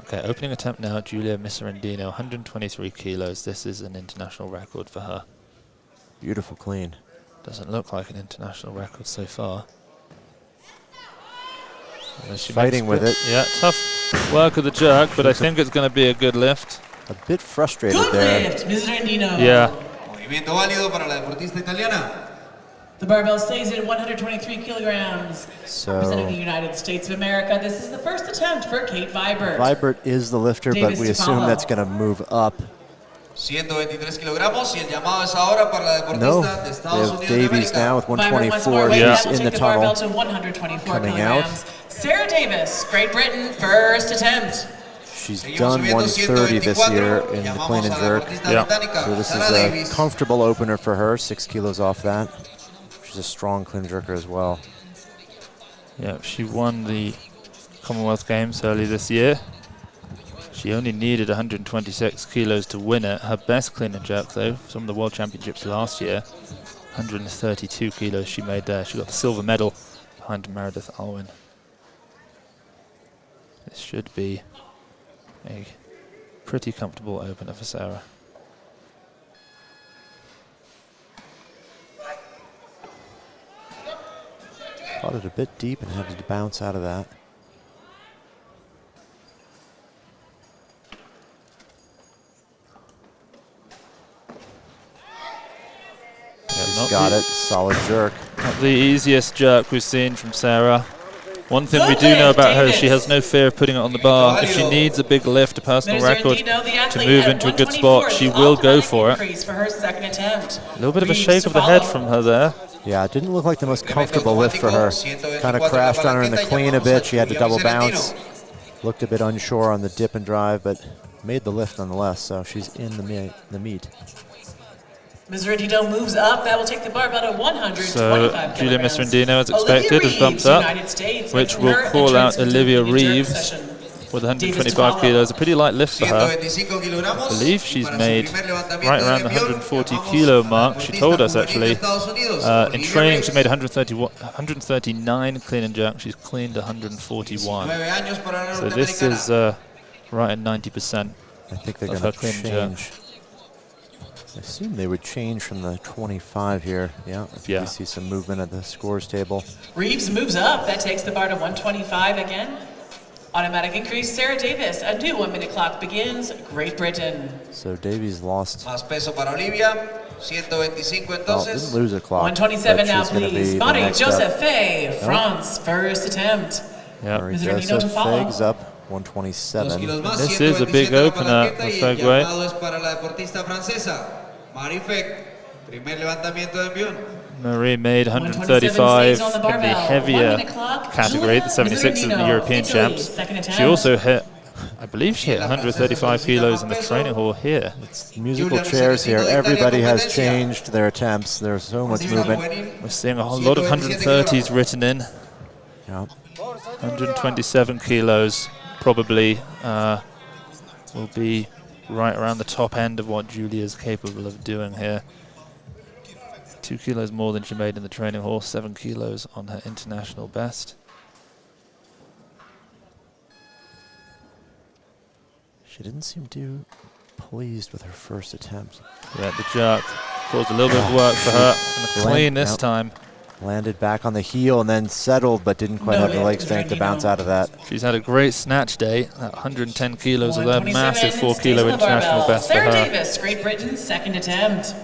Okay, opening attempt now, Giulia Miserendino, 123 kilos. This is an international record for her. Beautiful clean. Doesn't look like an international record so far. She's fighting with it. Yeah, tough work of the jerk, but I think it's going to be a good lift. A bit frustrated good there. Lift, Miserendino. Yeah. Movimiento válido para la deportista italiana. The barbell stays at 123 kilograms. So representing the United States of America, this is the first attempt for Kate Vibert. Vibert is the lifter, but we assume that's going to move up. 123 kilogramos y el llamado es ahora para la deportista de Estados Unidos de Davies América. now with 124. He's in the tunnel. Coming out. Sarah Davis, Great Britain, first attempt. She's done 130 this year in the clean and jerk. Yeah. So this is a comfortable opener for her, 6 kilos off that. She's a strong clean jerker as well. Yeah, she won the Commonwealth Games early this year. She only needed 126 kilos to win it. Her best clean and jerk, though, from the World Championships last year, 132 kilos she made there. She got the silver medal behind Meredith Alwyn. This should be a pretty comfortable opener for Sarah. Caught it a bit deep and had to bounce out of that. She's got it. Solid jerk. Not the easiest jerk we've seen from Sarah. One thing we do know about her is she has no fear of putting it on the bar. If she needs a big lift, a personal record, to move into a good spot, she will go for it. A little bit of a shake of the head from her there. Yeah, it didn't look like the most comfortable lift for her. Kind of crashed on her in the clean a bit. She had to double bounce. Looked a bit unsure on the dip and drive, but made the lift nonetheless, so she's in the meet. Miserendino moves up. That will take the barbell to 125 So Giulia Miserendino, as expected, has bumped up, which will call out Olivia Reeves, with 125 kilos. A pretty light lift for her. I believe she's made right around the 140 kilo mark. She told us actually. In training, she made 139 clean and jerk. She's cleaned 141. So this is right at 90%. I think they're going to change. I assume they would change from the 25 here. Yeah. You see some movement at the scores table. Reeves moves up. That takes the bar to 125 again. Automatic increase. Sarah Davis. A new 1 minute clock begins. Great Britain. So Davies lost. Más peso para Olivia. 125 Well, entonces. didn't lose a clock. 127 now, please. Marie-Joseph Faye, France, first attempt. Yeah. Marie-Joseph Faye's up 127. This is a big opener for Fegway. Marie made 135 in the heavier category, the 76 of the European champs. She also hit, I believe she hit 135 kilos in the training hall here. It's musical chairs here. Everybody has changed their attempts. There's so much movement. We're seeing a whole lot of 130s written in. Yep. 127 kilos probably will be right around the top end of what Julia is capable of doing here. 2 kilos more than she made in the training hall, 7 kilos on her international best. She didn't seem too pleased with her first attempt. Yeah, the jerk caused a little bit of work for her, and the clean this time. Landed back on the heel and then settled, but didn't quite have the leg strength to bounce out of that. She's had a great snatch day. That 110 kilos of that massive 4 kilo international best for her. Sarah Davis, Great Britain, second attempt.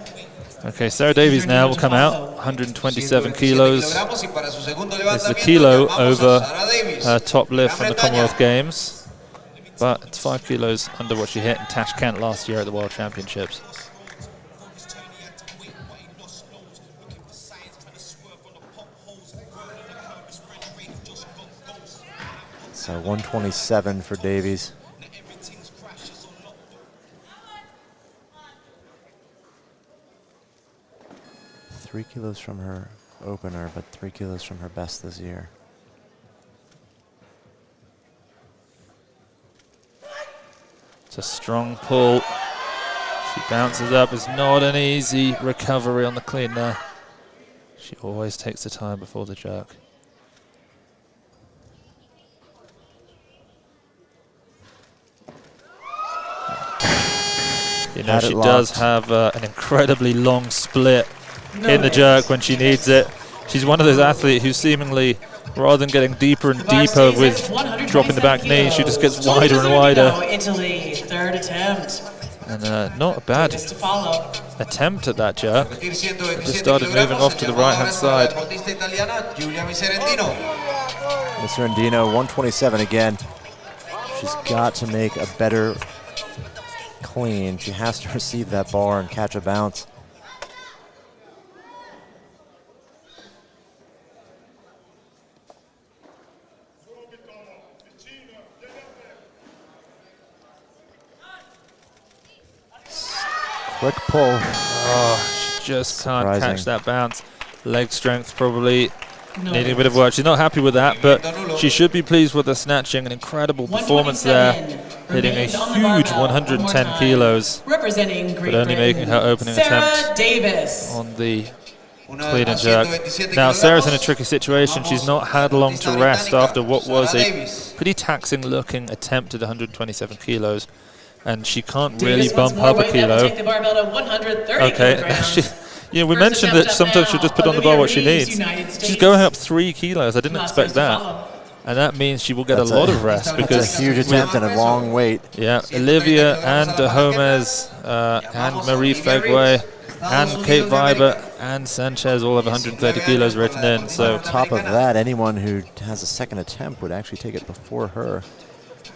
Okay, Sarah Davies now will come out, 127 kilos. It's a kilo over her top lift from the Commonwealth Games, but it's 5 kilos under what she hit in Tashkent last year at the World Championships. So 127 for Davies. Three kilos from her opener, but 3 kilos from her best this year. It's a strong pull. She bounces up. It's not an easy recovery on the clean there. She always takes the time before the jerk. You know, she does have an incredibly long split in the jerk when she needs it. She's one of those athletes who seemingly, rather than getting deeper and deeper with dropping the back knee, she just gets wider and wider. Italy, third attempt. And not a bad attempt at that jerk. It just started moving off to the right-hand side. Mr. Andino, 127 again. She's got to make a better clean. She has to receive that bar and catch a bounce. Quick pull. Oh, she just can't catch that bounce. Leg strength probably needing a bit of work. She's not happy with that, but she should be pleased with the snatching. An incredible performance there, hitting a huge 110 kilos, but only making her opening attempt on the clean and jerk. Now, Sarah's in a tricky situation. She's not had long to rest after what was a pretty taxing looking attempt at 127 kilos. And she can't really bump up a kilo. Okay, yeah, we mentioned that sometimes she'll just put on the bar what she needs. She's going up 3 kilos. I didn't expect that. And that means she will get a lot of rest because it's a huge attempt and a long wait. Yeah, Olivia and Gomez and Marie Fegway and Kate Viber and Sanchez all have 130 kilos written in. So on top of that, anyone who has a second attempt would actually take it before her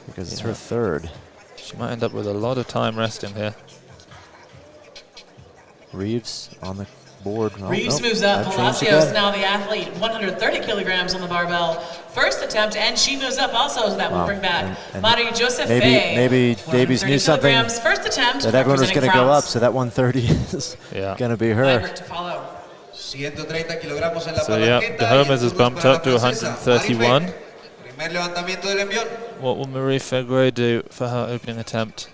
because it's her third. She might end up with a lot of time resting here. Reeves on the board. Oh, Reeves moves up. Palacios now the athlete. 130 kilograms on the barbell. First attempt, and she moves up also, so that will bring back Marie-Joseph Faye. Maybe Davies knew something first attempt that everyone was going to go up, so that 130 is going to be her. So yeah, Gomez has bumped up to 131. What will Marie Fegwe do for her opening attempt?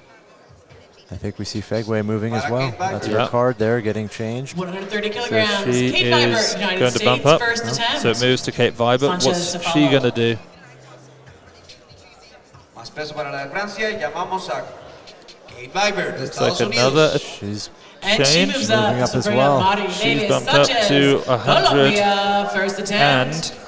I think we see Fegwe moving as well. That's her card there, getting changed. 130 kilograms. So she Kate is Viber, United going to States, bump up. first attempt. So it moves to Kate Viber. Sanchez What's she going to do? Más peso para la de Francia y llamamos a Kate Viber de Looks like Estados another Unidos. She's And she change. moves Moving up up to as bring well. up Mari She's Davis, bumped up Sanchez, to 100. Colombia, first attempt. And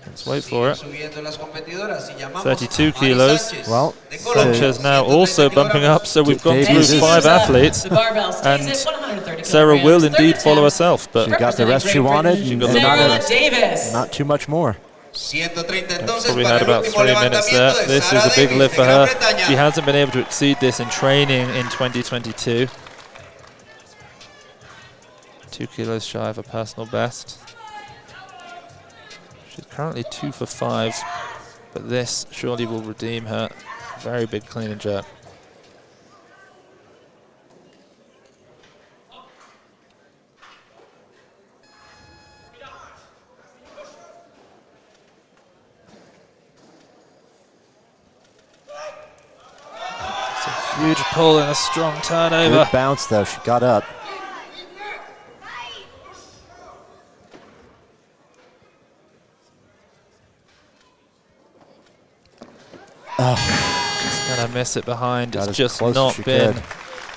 let's wait for it. Subiendo las competidoras y llamamos 32 a Mari kilos. Sánchez Well, de Colombia. Sanchez now also bumping up, so we've gone Davies through is- 5 athletes. The barbell stays And at 130 Sarah will kilograms. indeed Third follow attempt. herself, but She got the rest she wanted, Representing and Great not Britain, Sarah Davis. not too much more. 130 entonces probably para had el about último 3 minutes there. levantamiento de This Sarah is a big Davis lift de for Gran her. Bretaña. She hasn't been able to exceed this in training in 2022. 2 kilos shy of a personal best. She's currently 2 for 5, but this surely will redeem her. Very big clean and jerk. It's a huge pull and a strong turnover. Good bounce though, she got up. She's gonna miss it behind. Got It's as just close as not she been could.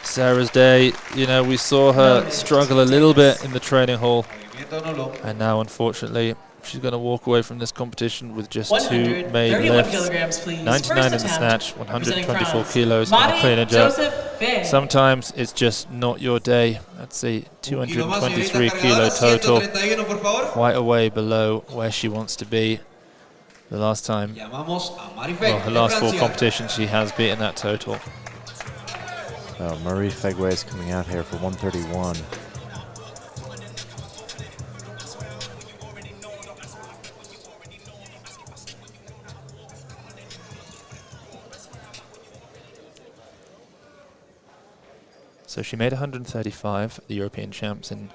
Sarah's day. You know, we saw her struggle a little bit in the training hall, Movimiento nulo. and now unfortunately she's going to walk away from this competition with just 2 made 131 lifts. kilograms, please. 99 in First the attempt. snatch, Representing 124 France. kilos on a Mari clean and jerk. Joseph Finn. Sometimes it's just not your day. Let's see, Un kilo más, 223 señorita kilo cargadora, total, 131, por favor. quite a way below where she wants to be. The last time, Llamamos a Mari well, Fegwe her de last 4 Francia. competitions, she has beaten that total. So Marie Fegwe is coming out here for 131. So she made 135 at the European Champs in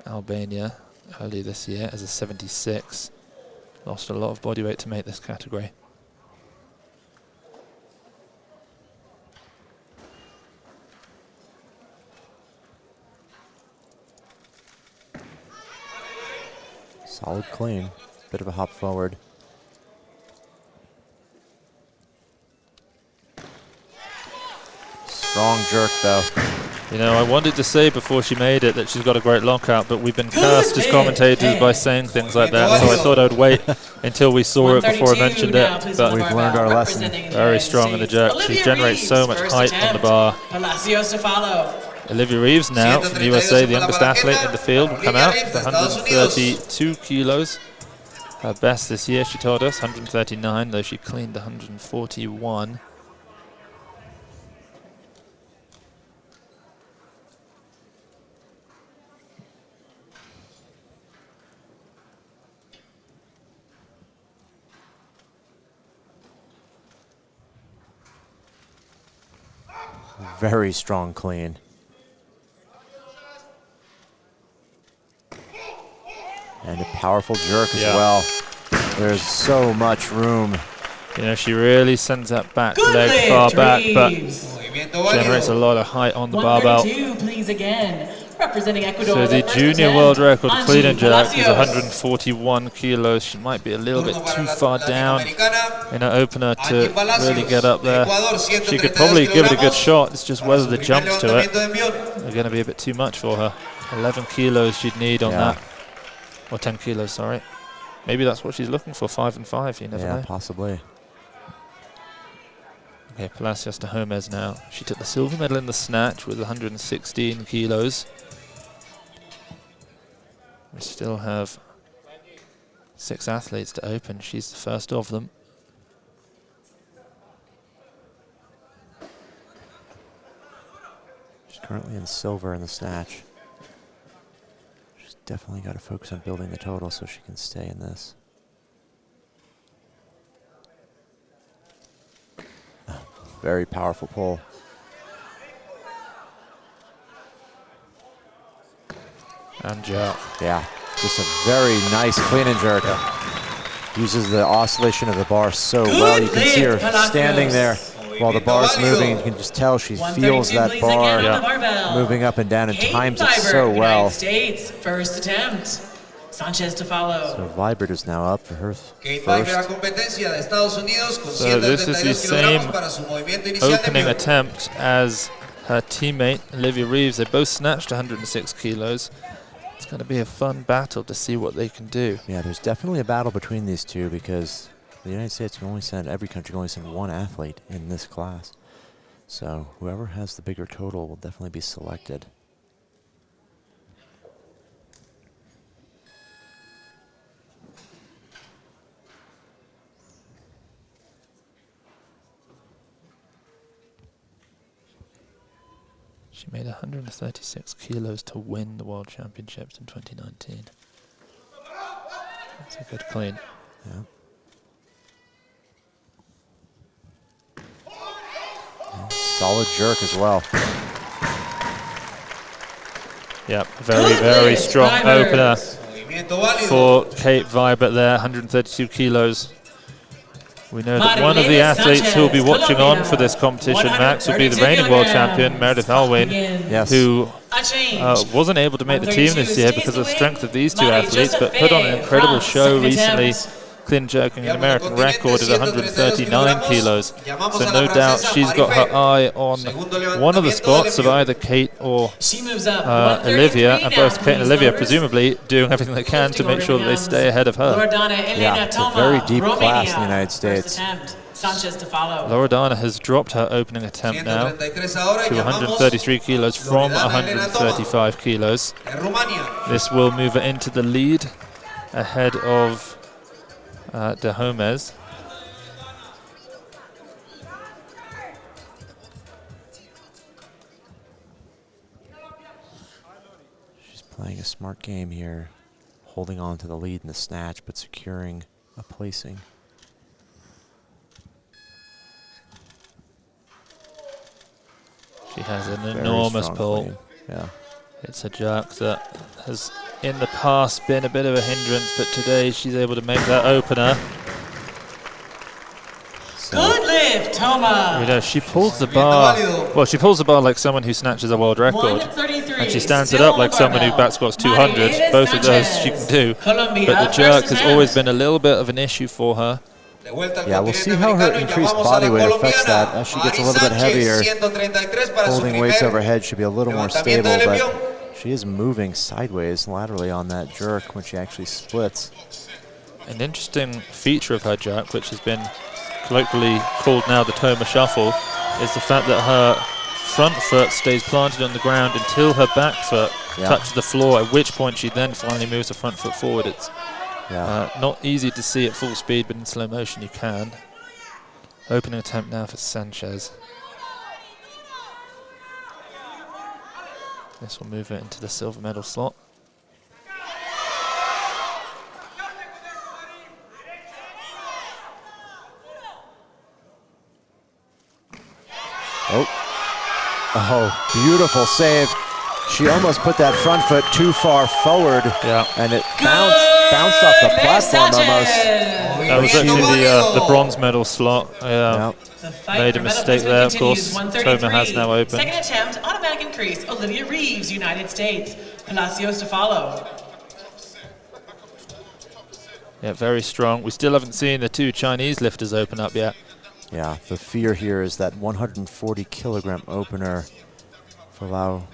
Albania early this year as a 76. Lost a lot of body weight to make this category. Solid clean. Bit of a hop forward. Strong jerk though. You know, I wanted to say before she made it that she's got a great lockout, but we've been cursed as commentators by saying things like that, so I thought I'd wait until we saw it before I mentioned it. But We've learned our lesson. Very strong in the jerk. She generates so much height on the bar. Palacios to follow. Olivia Reeves now from the USA, the youngest athlete in the field, will come out with 132 kilos. Her best this year, she told us, 139, though she cleaned 141. Very strong clean. And a powerful jerk as well. There's so much room. You know, she really sends that back Good leg lift, far back, but Movimiento generates a válido. lot of height on the barbell. 132, please again. Representing Ecuador. So the first junior attempt, world record clean and jerk is Palacios. 141 kilos. She might be a little bit Turno para too la far down latinoamericana. in her opener to Aquí Palacios, really get up there. Ecuador, She 132 could probably give it a good kilogramos. shot. It's just whether the Para su jumps primer to it levantamiento de envión. are going to be a bit too much for her. 11 kilos she'd need on Yeah. that. Or 10 kilos, sorry. Maybe that's what she's looking for, 5 and 5, you never Yeah, know. possibly. Okay, Palacios to Gomez now. She took the silver medal in the snatch with 116 kilos. We still have 6 athletes to open. She's the first of them. She's currently in silver in the snatch. She's definitely got to focus on building the total so she can stay in this. Very powerful pull. And jerk. Yeah, just a very nice clean and jerk. Uses the oscillation of the bar so well. You can see her standing there while the bar's moving. You can just tell she feels that bar moving up and down and times it so well. United States, first attempt. Sanchez to follow. So Vibert is now up for her first. So this is the same opening attempt as her teammate Olivia Reeves. They both snatched 106 kilos. It's going to be a fun battle to see what they can do. Yeah, there's definitely a battle between these two because the United States can only send, every country can only send one athlete in this class. So whoever has the bigger total will definitely be selected. She made 136 kilos to win the World Championships in 2019. That's a good clean. Yeah. Solid jerk as well. Yep, very strong opener for Kate Vibert there, 132 kilos. We know that one of the athletes who will be watching on for this competition, Max, will be the reigning world champion, Meredith Alwyn, who wasn't able to make the team this year because of the strength of these two athletes, but put on an incredible show recently, clean jerking an American record at 139 kilos. So no doubt she's got her eye on one of the spots of either Kate or Olivia, and both Kate and Olivia presumably doing everything they can to make sure that they stay ahead of her. Yeah, it's a very deep class in the United States. Loredana has dropped her opening attempt now to 133 kilos from 135 kilos. This will move her into the lead ahead of De Homez. She's playing a smart game here, holding on to the lead in the snatch, but securing a placing. She has an enormous pull. Clean. Yeah. It's a jerk that has in the past been a bit of a hindrance, but today she's able to make that opener. Good lift, Toma. You know, she pulls the bar. Well, she pulls the bar like someone who snatches a world record, and she stands it up like someone who back squats 200. Both of those she can do, but the jerk has always been a little bit of an issue for her. Yeah, we'll see how her increased body weight affects that. As she gets a little bit heavier, holding weights overhead should be a little more stable, but she is moving sideways laterally on that jerk when she actually splits. An interesting feature of her jerk, which has been colloquially called now the Toma shuffle, is the fact that her front foot stays planted on the ground until her back foot touches the floor, at which point she then finally moves her front foot forward. It's not easy to see at full speed, but in slow motion you can. Opening attempt now for Sanchez. This will move it into the silver medal slot. Oh, beautiful save. She almost put that front foot too far forward, and it bounced off the platform almost. That was actually the bronze medal slot. Made a mistake there, of course. Toma has now opened. Second attempt, automatic increase. Olivia Reeves, United States. Palacios to follow. Yeah, very strong. We still haven't seen the two Chinese lifters open up yet. Yeah, the fear here is that 140 kilogram opener for Lao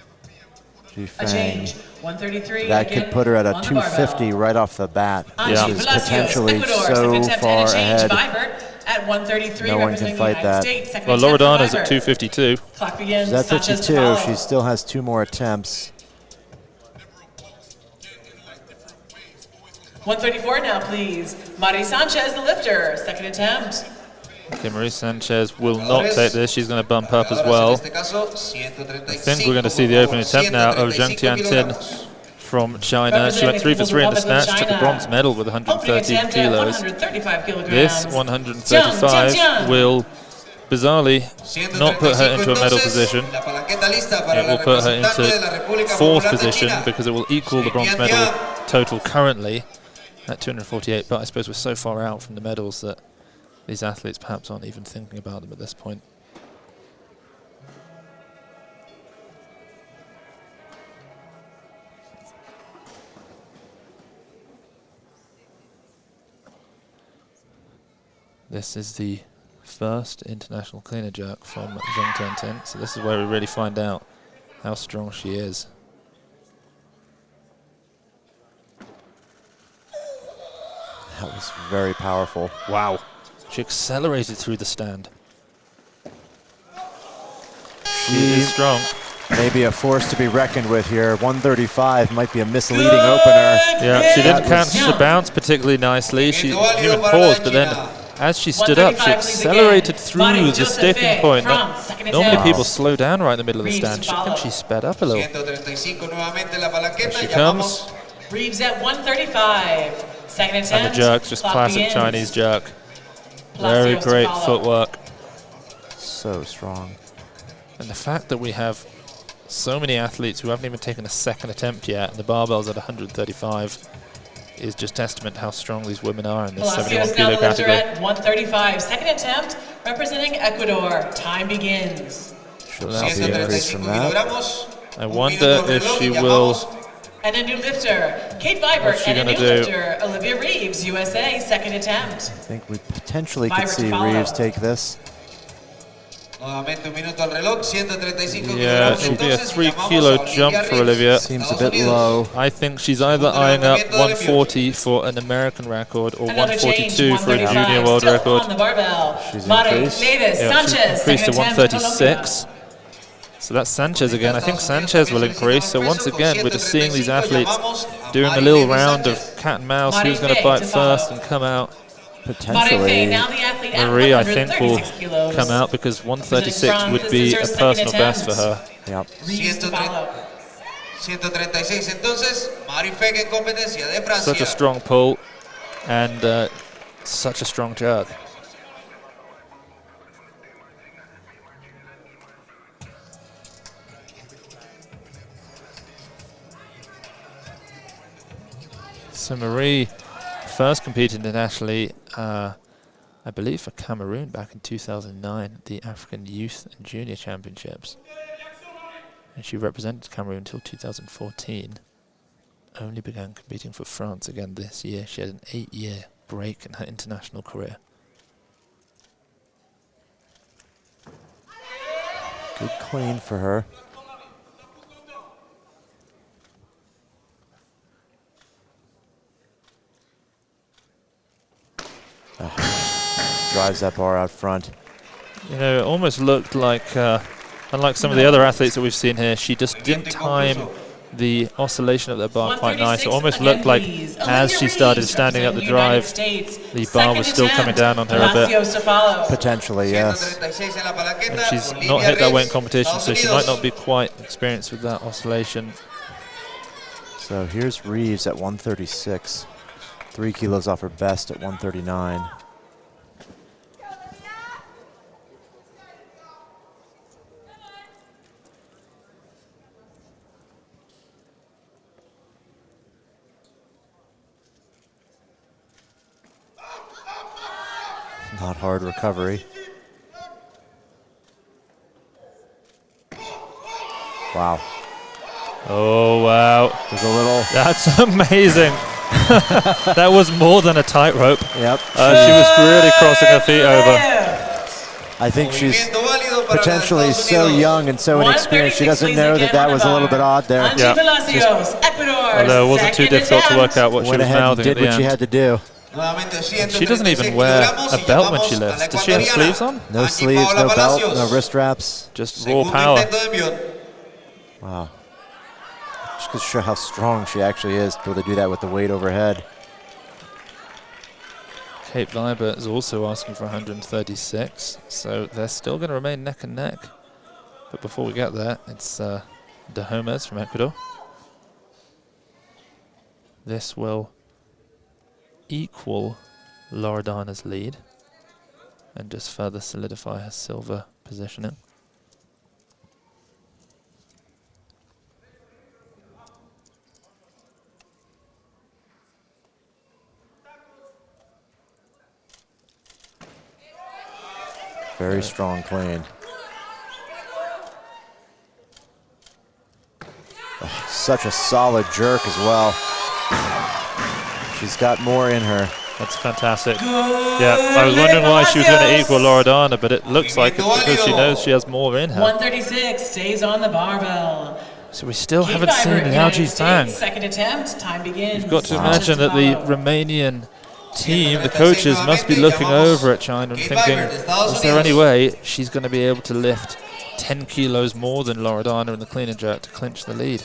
Jifeng. 133. That could put her at a 250 right off the bat. Yeah. This is potentially so far ahead. At 133, no one can fight that. Well, Loredana's at 252. Clock begins. She's at 52. She still has 2 more attempts. 134 now, please. Mari Sanchez, the lifter. Second attempt. Okay, Marie Sanchez will not take this. She's going to bump up as well. I think we're going to see the opening attempt now of Zhang Tiantin from China. She went 3 for 3 in the snatch, took a bronze medal with 113 kilos. This 135 will bizarrely not put her into a medal position. It will put her into 4th position because it will equal the bronze medal total currently. at 248, but I suppose we're so far out from the medals that these athletes perhaps aren't even thinking about them at this point. This is the first international cleaner jerk from Zheng Tiantin, so this is where we really find out how strong she is. That was very powerful. Wow. She accelerated through the stand. She is strong. Maybe a force to be reckoned with here. 135 might be a misleading opener. Yeah, she didn't catch the bounce particularly nicely. She even paused, but then as she stood up, she accelerated through the sticking point. Normally people slow down right in the middle of the stand. I think she sped up a little. Here she comes. Reeves at 135. Second attempt. And the jerk's just classic Chinese jerk. Very great footwork. So strong. And the fact that we have so many athletes who haven't even taken a second attempt yet, and the barbell's at 135, is just testament to how strong these women are in this 71 kilo category. At 135, second attempt, representing Ecuador. Time begins. Should not be increased from that. I wonder if she will. And a new lifter, Kate Vibert, and a new lifter, Olivia Reeves, USA, second attempt. I think we potentially could see Reeves take this. Yeah, it will be a 3 kilo jump for Olivia. Seems a bit low. I think she's either eyeing up 140 for an American record or 142 for a junior world record. She's increased. Yeah, she's increased to 136. So that's Sanchez again. I think Sanchez will increase. So once again, we're just seeing these athletes doing a little round of cat and mouse. Who's going to bite first and come out? Potentially. Marie, I think, will come out because 136 would be a personal best for her. Yep. Such a strong pull and such a strong jerk. So Marie first competed internationally, I believe for Cameroon back in 2009 at the African Youth and Junior Championships. And she represented Cameroon until 2014. Only began competing for France again this year. She had an 8-year break in her international career. Good clean for her. Drives that bar out front. You know, it almost looked like, unlike some of the other athletes that we've seen here, she just didn't time the oscillation of the bar quite nice. It almost looked like as she started standing up the drive, the bar was still coming down on her a bit. Potentially, yes. And she's not hit that weight in competition, so she might not be quite experienced with that oscillation. So here's Reeves at 136. 3 kilos off her best at 139. Not hard recovery. Wow. Oh, wow. There's a little... That's amazing. That was more than a tightrope. Yep. She was really crossing her feet over. I think she's potentially so young and so inexperienced. She doesn't know that that was a little bit odd there. Yeah. Although it wasn't too difficult to work out what she was mouthing at the end. Did what she had to do. And she doesn't even wear a belt when she lifts. Does she have sleeves on? No sleeves, no belt, no wrist straps. Just raw power. Wow. Just to show how strong she actually is to be able to do that with the weight overhead. Kate Vibert is also asking for 136, so they're still going to remain neck and neck. But before we get there, it's De Homes from Ecuador. This will equal Loredana's lead and just further solidify her silver positioning. very strong clean. Oh, such a solid jerk as well. She's got more in her. That's fantastic. Yeah, I was wondering why she was going to equal Loredana, but it looks like it's because she knows she has more in her. 136 stays on the barbell. So we still haven't seen Liao Jifang. Second attempt, time begins. You've got to imagine that the Romanian team, the coaches, must be looking over at China and thinking, is there any way she's going to be able to lift 10 kilos more than Loredana in the clean and jerk to clinch the lead?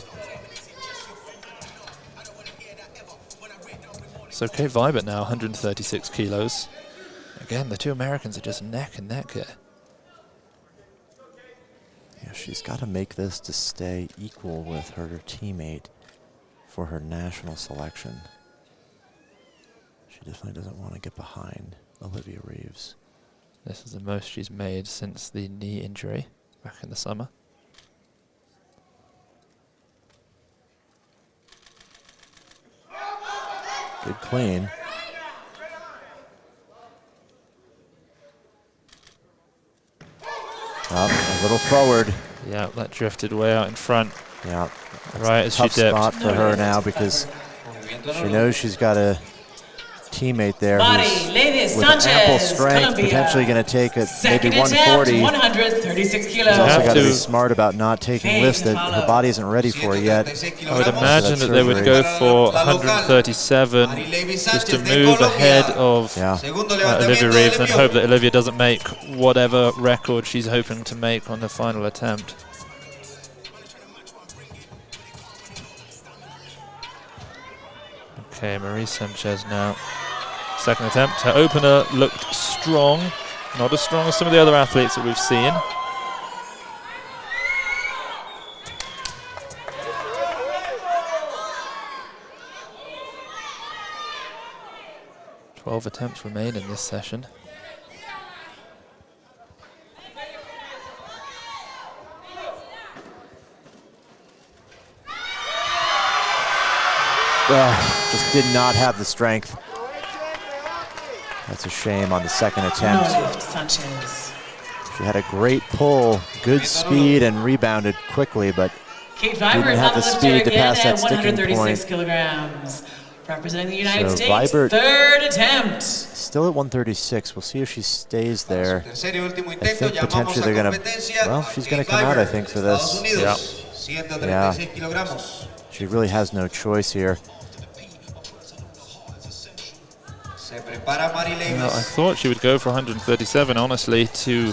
So Kate Vibert now, 136 kilos. Again, the two Americans are just neck and neck here. Yeah, she's got to make this to stay equal with her teammate for her national selection. She definitely doesn't want to get behind Olivia Reeves. This is the most she's made since the knee injury back in the summer. Good clean. Up a little forward. Yeah, that drifted way out in front. Yeah, right as she dipped. Tough spot for her now because she knows she's got a teammate there who's with ample strength, potentially going to take it maybe 140. 136 kilos. She's also got to be smart about not taking lifts that her body isn't ready for yet. I would imagine that they would go for 137 just to move ahead of Olivia Reeves and hope that Olivia doesn't make whatever record she's hoping to make on the final attempt. Okay, Marie Sanchez now. Second attempt. Her opener looked strong. Not as strong as some of the other athletes that we've seen. Twelve attempts remain in this session. Just did not have the strength. That's a shame on the second attempt. She had a great pull, good speed, and rebounded quickly, but didn't have the speed to pass that sticking point. Kilograms. Representing the United States, Vibert third attempt. Still at 136. We'll see if she stays there. I think potentially they're going to, well, she's going to come out, I think, for this. Yeah. She really has no choice here. Well, I thought she would go for 137, honestly, to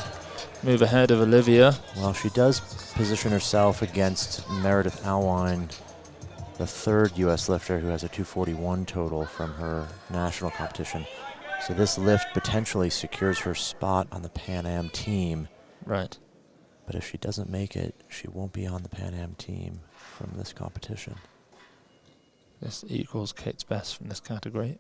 move ahead of Olivia. Well, she does position herself against Meredith Alwine, the third U.S. lifter who has a 241 total from her national competition. So this lift potentially secures her spot on the Pan Am team. Right. But if she doesn't make it, she won't be on the Pan Am team from this competition. This equals Kate's best from this category.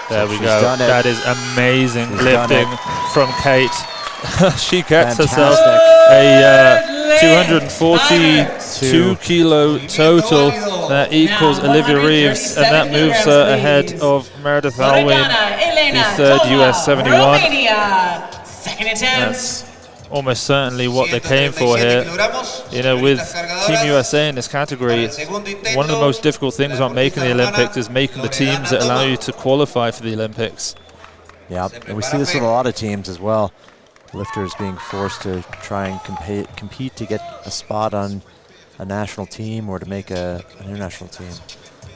There we go. That is amazing lifting from Kate. She gets herself a 242 kilo total. That equals Olivia Reeves, and that moves her ahead of Meredith Alwine, the third US 71. Second attempt. That's almost certainly what they came for here. You know, with Team USA in this category, one of the most difficult things about making the Olympics is making the teams that allow you to qualify for the Olympics. Yeah, and we see this with a lot of teams as well. Lifters being forced to try and compete to get a spot on a national team or to make an international team.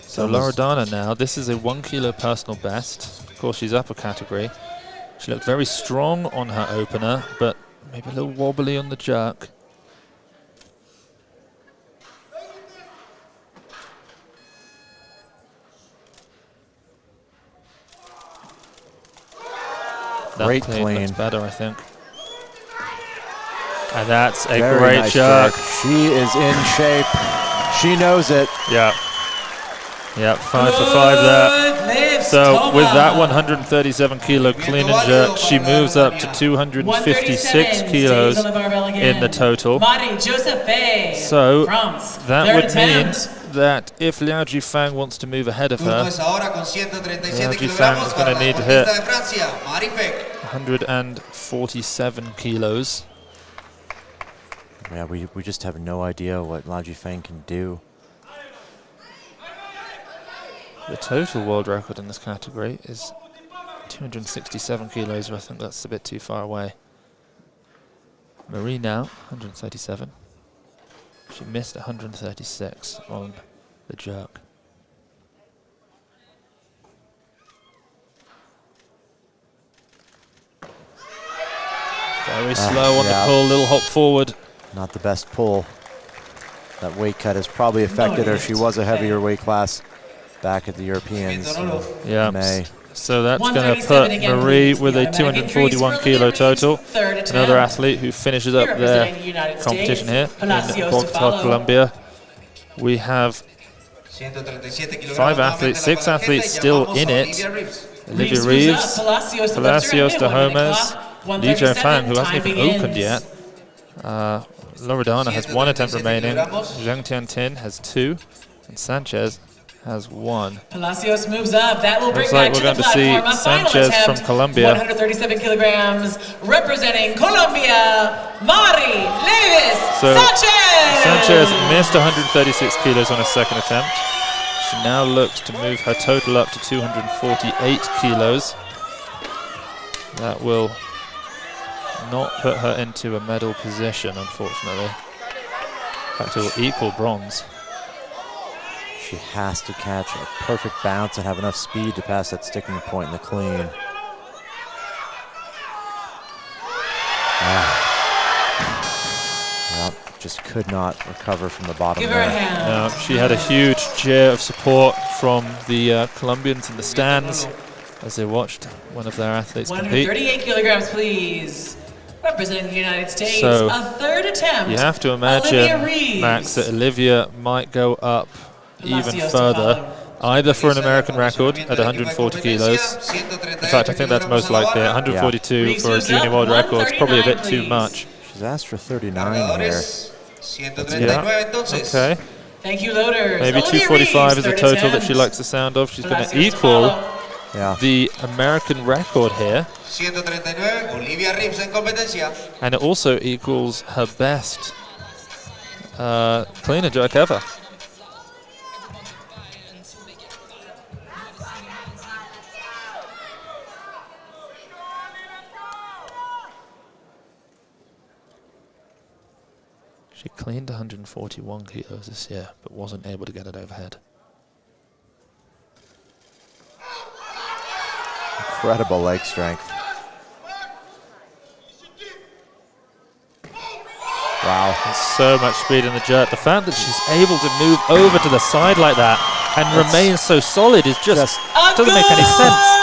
So Loredana now, this is a 1 kilo personal best. Of course, she's upper category. She looked very strong on her opener, but maybe a little wobbly on the jerk. Great clean. Looks better, I think. And that's a very great nice jerk. She is in shape. She knows it. Yeah. Yeah, 5 for 5 there. So Toma. with that 137 kilo clean and jerk, she moves up to 256 kilos in the total. So that would mean that if Liao Jifang wants to move ahead of her, Liao Jifang is going to need to hit 147 kilos. Yeah, we just have no idea what Liao Jifang can do. The total world record in this category is 267 kilos, but I think that's a bit too far away. Marie now, 137. She missed 136 on the jerk. Very slow on the pull, little hop forward. Not the best pull. That weight cut has probably affected her. She was a heavher weight class back at the Europeans in May. So that's going to put Marie with a 241 kilo total. Another athlete who finishes up their competition here in Bogota, Colombia. We have 5 athletes, 6 athletes still in it. Olivia Reeves, Palacios de Homes, Li Jiafang, who hasn't even opened yet. Loredana has 1 attempt remaining. Zhang Tiantin has 2. And Sanchez has 1. Palacios moves up. That will bring Looks like back we're to the going to see platform. Sanchez from Colombia. 137 kilograms, representing Colombia, Mari Levis So Sanchez. Sanchez missed 136 kilos on her second attempt. She now looks to move her total up to 248 kilos. That will not put her into a medal position, unfortunately. In fact, it will equal bronze. She has to catch a perfect bounce and have enough speed to pass that sticking point in the clean. Well, just could not recover from the bottom there. She had a huge cheer of support from the Colombians in the stands as they watched one of their athletes compete. 138 kilograms, please. Representing the United States, So a third attempt. You have to imagine, Max, that Olivia might go up even further, either for an American record at 140 kilos. In fact, I think that's most likely. 142 for a junior world record is probably a bit too much. She's asked for 39 here. Okay. Thank you, loaders. Maybe 245 is a total that she likes the sound of. She's going to equal the American record here. And it also equals her best clean and jerk ever. She cleaned 141 kilos this year, but wasn't able to get it overhead. Incredible leg strength. Wow. There's so much speed in the jerk. The fact that she's able to move over to the side like that and remain so solid is just doesn't make any sense.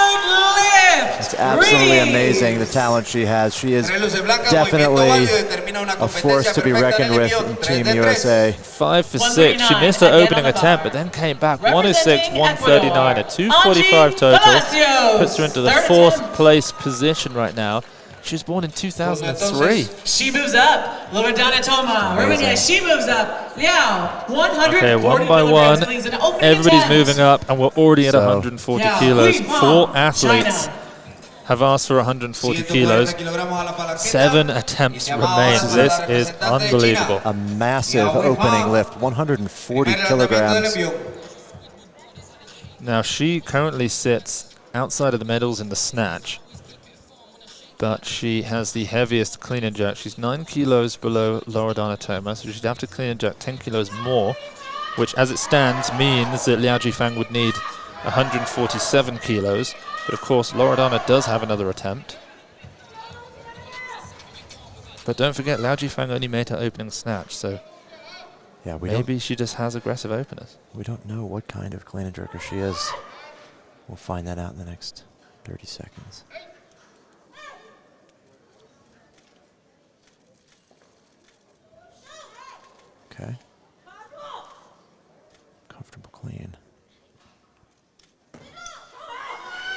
It's absolutely amazing, the talent she has. She is definitely a force to be reckoned with in Team USA. 5 for 6. She missed her opening attempt, but then came back. 106, 139, a 245 total. Puts her into the 4th place position right now. She was born in 2003. She moves up. Loredana Toma. She moves up. Liao, 140 okay, one by one, please, everybody's moving up, and we're already at 140 kilos. 4 athletes have asked for 140 kilos. 7 attempts remain. This is unbelievable. A massive opening lift, 140 kilograms. Now, she currently sits outside of the medals in the snatch, but she has the heaviest clean and jerk. She's 9 kilos below Loredana Toma, so she'd have to clean and jerk 10 kilos more, which as it stands means that Liao Jifang would need 147 kilos. But of course, Loredana does have another attempt. But don't forget, Liao Jifang only made her opening snatch, so maybe she just has aggressive openers. We don't know what kind of clean and jerker she is. We'll find that out in the next 30 seconds. Okay. Comfortable clean.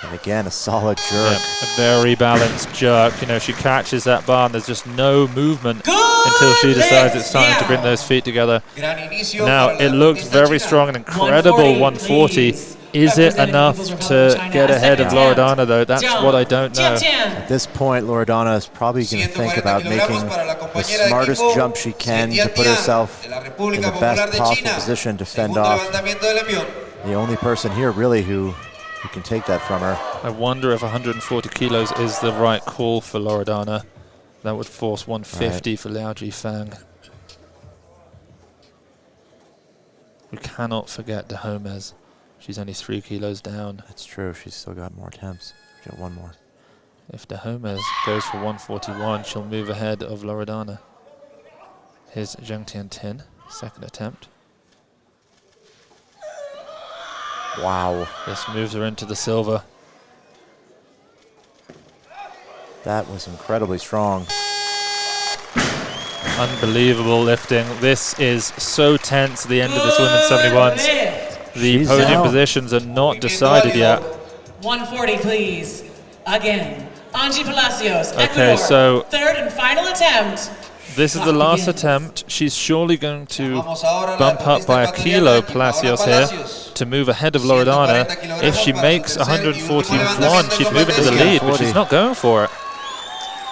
And again, a solid jerk. Yeah, a very balanced jerk. You know, she catches that bar and there's just no movement until she decides it's time to bring those feet together. Now, it looked very strong, an incredible 140. Is it enough to get ahead of Loredana, though? That's what I don't know. At this point, Loredana is probably going to think about making the smartest jump she can to put herself in the best possible position to fend off the only person here, really, who can take that from her. I wonder if 140 kilos is the right call for Loredana. That would force 150 for Liao Jifang. We cannot forget De Homez. She's only 3 kilos down. That's true. She's still got more attempts. She's got one more. If De Homez goes for 141, she'll move ahead of Loredana. Here's Zheng Tiantin, second attempt. Wow. This moves her into the silver. That was incredibly strong. Unbelievable lifting. This is so tense at the end of this women's 71s. The podium positions are not decided yet. 140, please. Again, Angie Palacios, Okay, Ecuador. so Third and final attempt. this is the last attempt. She's surely going to bump up by a kilo, Palacios here, to move ahead of Loredana. If she makes 141, she'd move into the lead, but she's not going for it.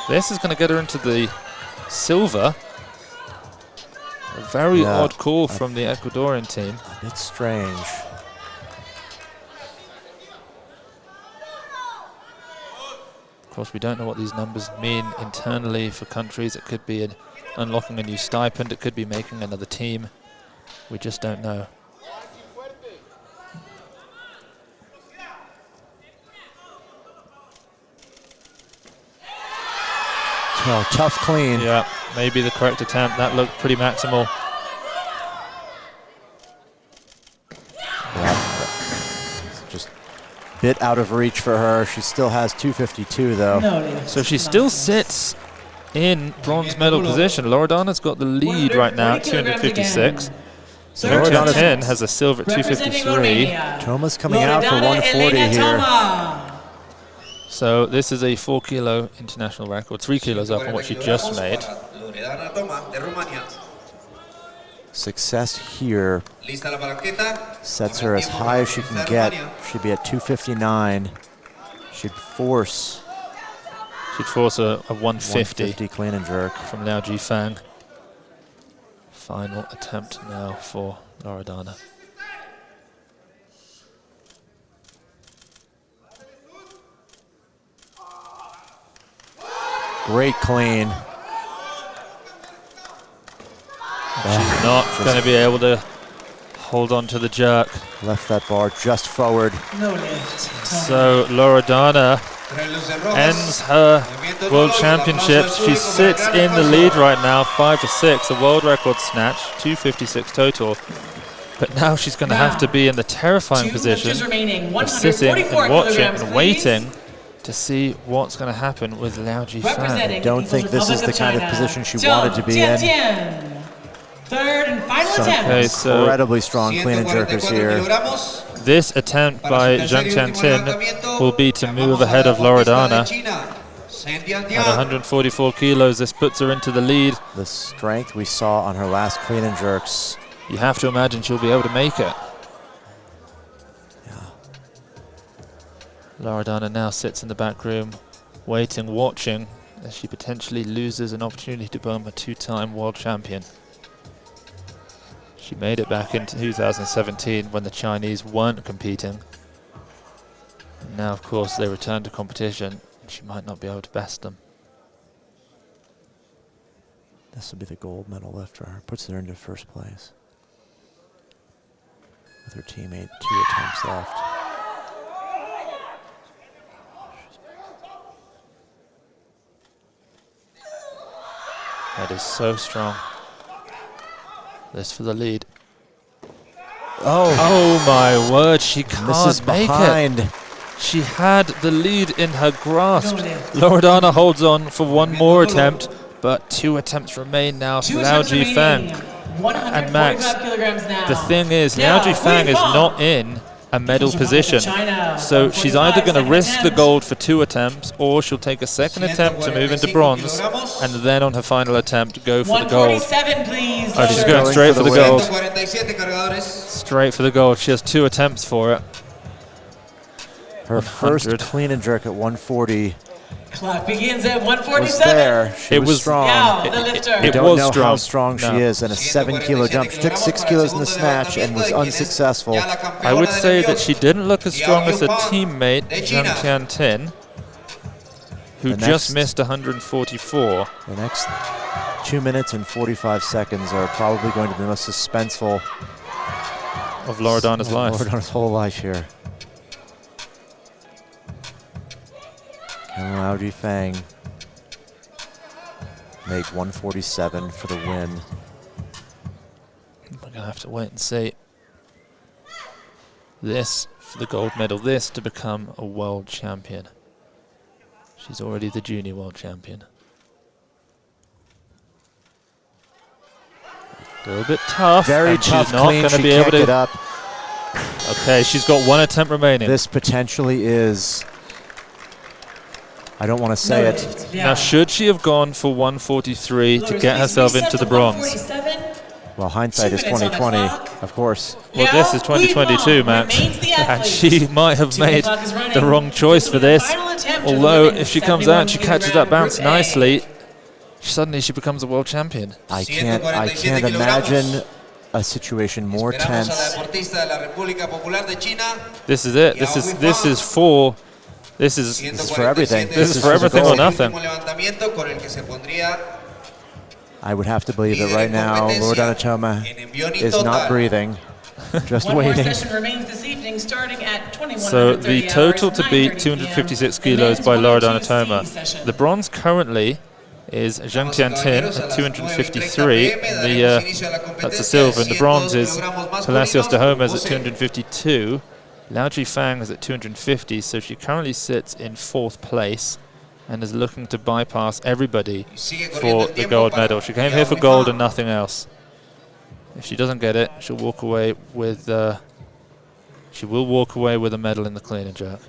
This is going to get her into the silver. A very odd call from the Ecuadorian team. A bit strange. Of course, we don't know what these numbers mean internally for countries. It could be unlocking a new stipend. It could be making another team. We just don't know. Oh, tough clean. Yeah, maybe the correct attempt. That looked pretty maximal. Just a bit out of reach for her. She still has 252 though. So she still sits in bronze medal position. Loredana's got the lead right now, 256. So Tiantin has a silver at 253. Toma's coming out for 140 here. So this is a 4 kilo international record, 3 kilos up on what she just made. Success here sets her as high as she can get. She'd be at 259. She'd force a 150 clean and jerk from Liao Jifang. Final attempt now for Loredana. Great clean. She's not going to be able to hold on to the jerk. Left that bar just forward. So Loredana ends her World Championships. She sits in the lead right now, 5-6, a world record snatch, 256 total. But now she's going to have to be in the terrifying position of sitting and watching and waiting to see what's going to happen with Liao Jifang. I don't think this is the kind of position she wanted to be in. Third and final attempt. Okay, so incredibly strong clean and jerkers here. This attempt by Zheng Tiantin will be to move ahead of Loredana. At 144 kilos, this puts her into the lead. The strength we saw on her last clean and jerks. You have to imagine she'll be able to make it. Loredana now sits in the back room, waiting, watching, as she potentially loses an opportunity to become a 2-time world champion. She made it back in 2017 when the Chinese weren't competing. And now, of course, they return to competition. She might not be able to best them. This will be the gold medal lift for her. Puts her into first place. With her teammate, 2 attempts left. That is so strong. This for the lead. Oh my word, she can't make it. She had the lead in her grasp. Loredana holds on for one more attempt, but 2 attempts remain now for Liao Jifang. And Max, the thing is, Liao Jifang is not in a medal position. So she's either going to risk the gold for 2 attempts, or she'll take a second attempt to move into bronze, and then on her final attempt go for the gold. Please. Oh, she's going straight for the gold. Straight for the gold. She has 2 attempts for it. Her 100. first clean and jerk at 140 Clock begins at was 147. there. She was strong. Liao, the lifter. We It don't was know strong. how strong she is, and a 7-kilo jump. She took 6 kilos in the snatch and was unsuccessful. I would say that she didn't look as strong as her teammate, Zhang Tiantin, who just missed 144. The next 2 minutes and 45 seconds are probably going to be the most suspenseful Of Loredana's life. Loredana's whole life here. Can Liao Jifeng make 147 for the win? We're going to have to wait and see. This for the gold medal, this to become a world champion. She's already the junior world champion. A little bit tough. Very tough, she's not clean. going to She be can't able to get up. Okay, she's got 1 attempt remaining. This potentially is, I don't want to say it. Now, should she have gone for 143 to get herself into the bronze? Well, hindsight is 2020, of course. Well, this is 2022, Max. And she might have made the wrong choice for this. Although, if she comes out and she catches that bounce nicely, suddenly she becomes a world champion. I can't imagine a situation more tense. This is it. This is for everything. This is for everything or nothing. I would have to believe that right now Loredana Toma is not breathing, just waiting. So the total to beat 256 kilos by Loredana Toma. The bronze currently is Zhang Tiantin at 253. That's the silver, and the bronze is Palacios de Homes at 252. Liao Jifeng is at 250, so she currently sits in 4th place and is looking to bypass everybody for the gold medal. She came here for gold and nothing else. If she doesn't get it, she'll walk away with she will walk away with a medal in the clean and jerk.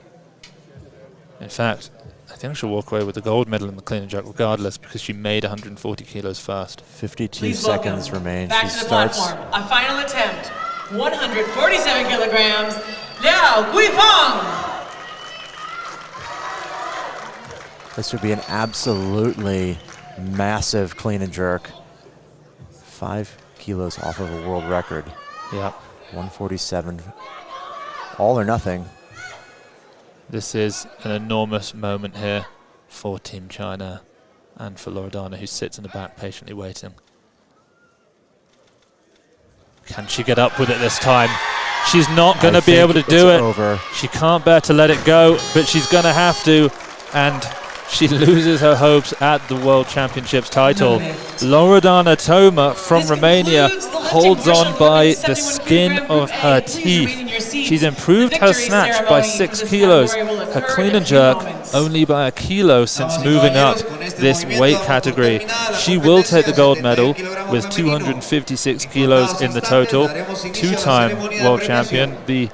In fact, I think she'll walk away with the gold medal in the clean and jerk regardless, because she made 140 kilos first. 52 seconds remain. Back to the platform. A final attempt. 147 kilograms. Liao Jifeng. This would be an absolutely massive clean and jerk. 5 kilos off of a world record. Yeah. 147. All or nothing. This is an enormous moment here for Team China and for Loredana, who sits in the back patiently waiting. Can she get up with it this time? She's not going to be able to do it. Over. She can't bear to let it go, but she's going to have to, and she loses her hopes at the World Championships title. Loredana Toma from Romania holds on by the skin of her teeth. She's improved her snatch by 6 kilos, her clean and jerk only by 1 kilo since moving up this weight category. She will take the gold medal with 256 kilos in the total, 2-time world champion. The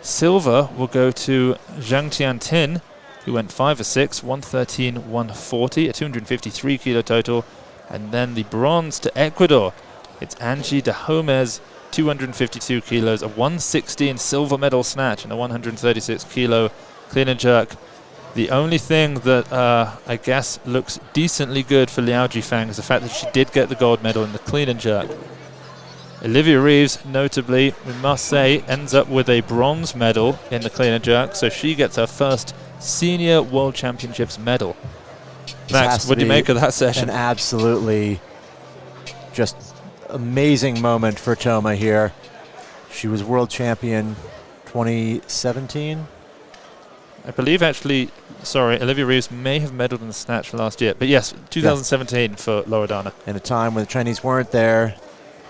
silver will go to Zhang Tiantin, who went 5 or 6, 113, 140, a 253 kilo total. And then the bronze to Ecuador. It's Angie de Homes, 252 kilos, a 116 silver medal snatch, and a 136 kilo clean and jerk. The only thing that I guess looks decently good for Liao Jifeng is the fact that she did get the gold medal in the clean and jerk. Olivia Reeves, notably, we must say, ends up with a bronze medal in the clean and jerk, so she gets her first Senior World Championships medal. Max, what do you make of that session? An absolutely just amazing moment for Toma here. She was world champion 2017. I believe actually, sorry, Olivia Reeves may have medaled in the snatch last year. But yes, 2017 for Loredana. In a time when the Chinese weren't there,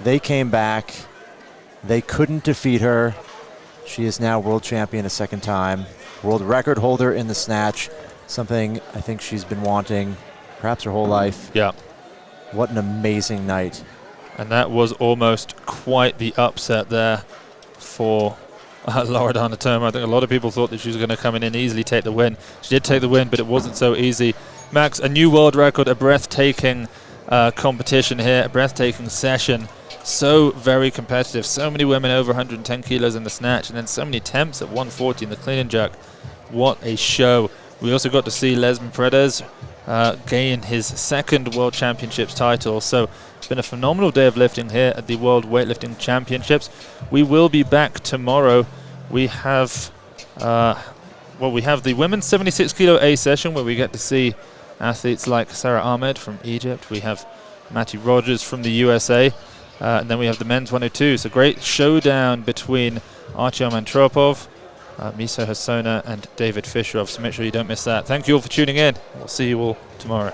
they came back. They couldn't defeat her. She is now world champion a second time. World record holder in the snatch. Something I think she's been wanting perhaps her whole life. Yeah. What an amazing night. And that was almost quite the upset there for Loredana Toma. I think a lot of people thought that she was going to come in and easily take the win. She did take the win, but it wasn't so easy. Max, a new world record, a breathtaking competition here, a breathtaking session. So very competitive. So many women over 110 kilos in the snatch, and then so many attempts at 140 in the clean and jerk. What a show. We also got to see Lesman Paredes gain his second World Championships title. So it's been a phenomenal day of lifting here at the World Weightlifting Championships. We will be back tomorrow. We have we have the women's 76 kilo A session where we get to see athletes like Sarah Ahmed from Egypt. We have Matty Rogers from the USA. And then we have the men's 102. So great showdown between Artyom Antropov, Miso Hasona and David Fisherov. So make sure you don't miss that. Thank you all for tuning in. We'll see you all tomorrow.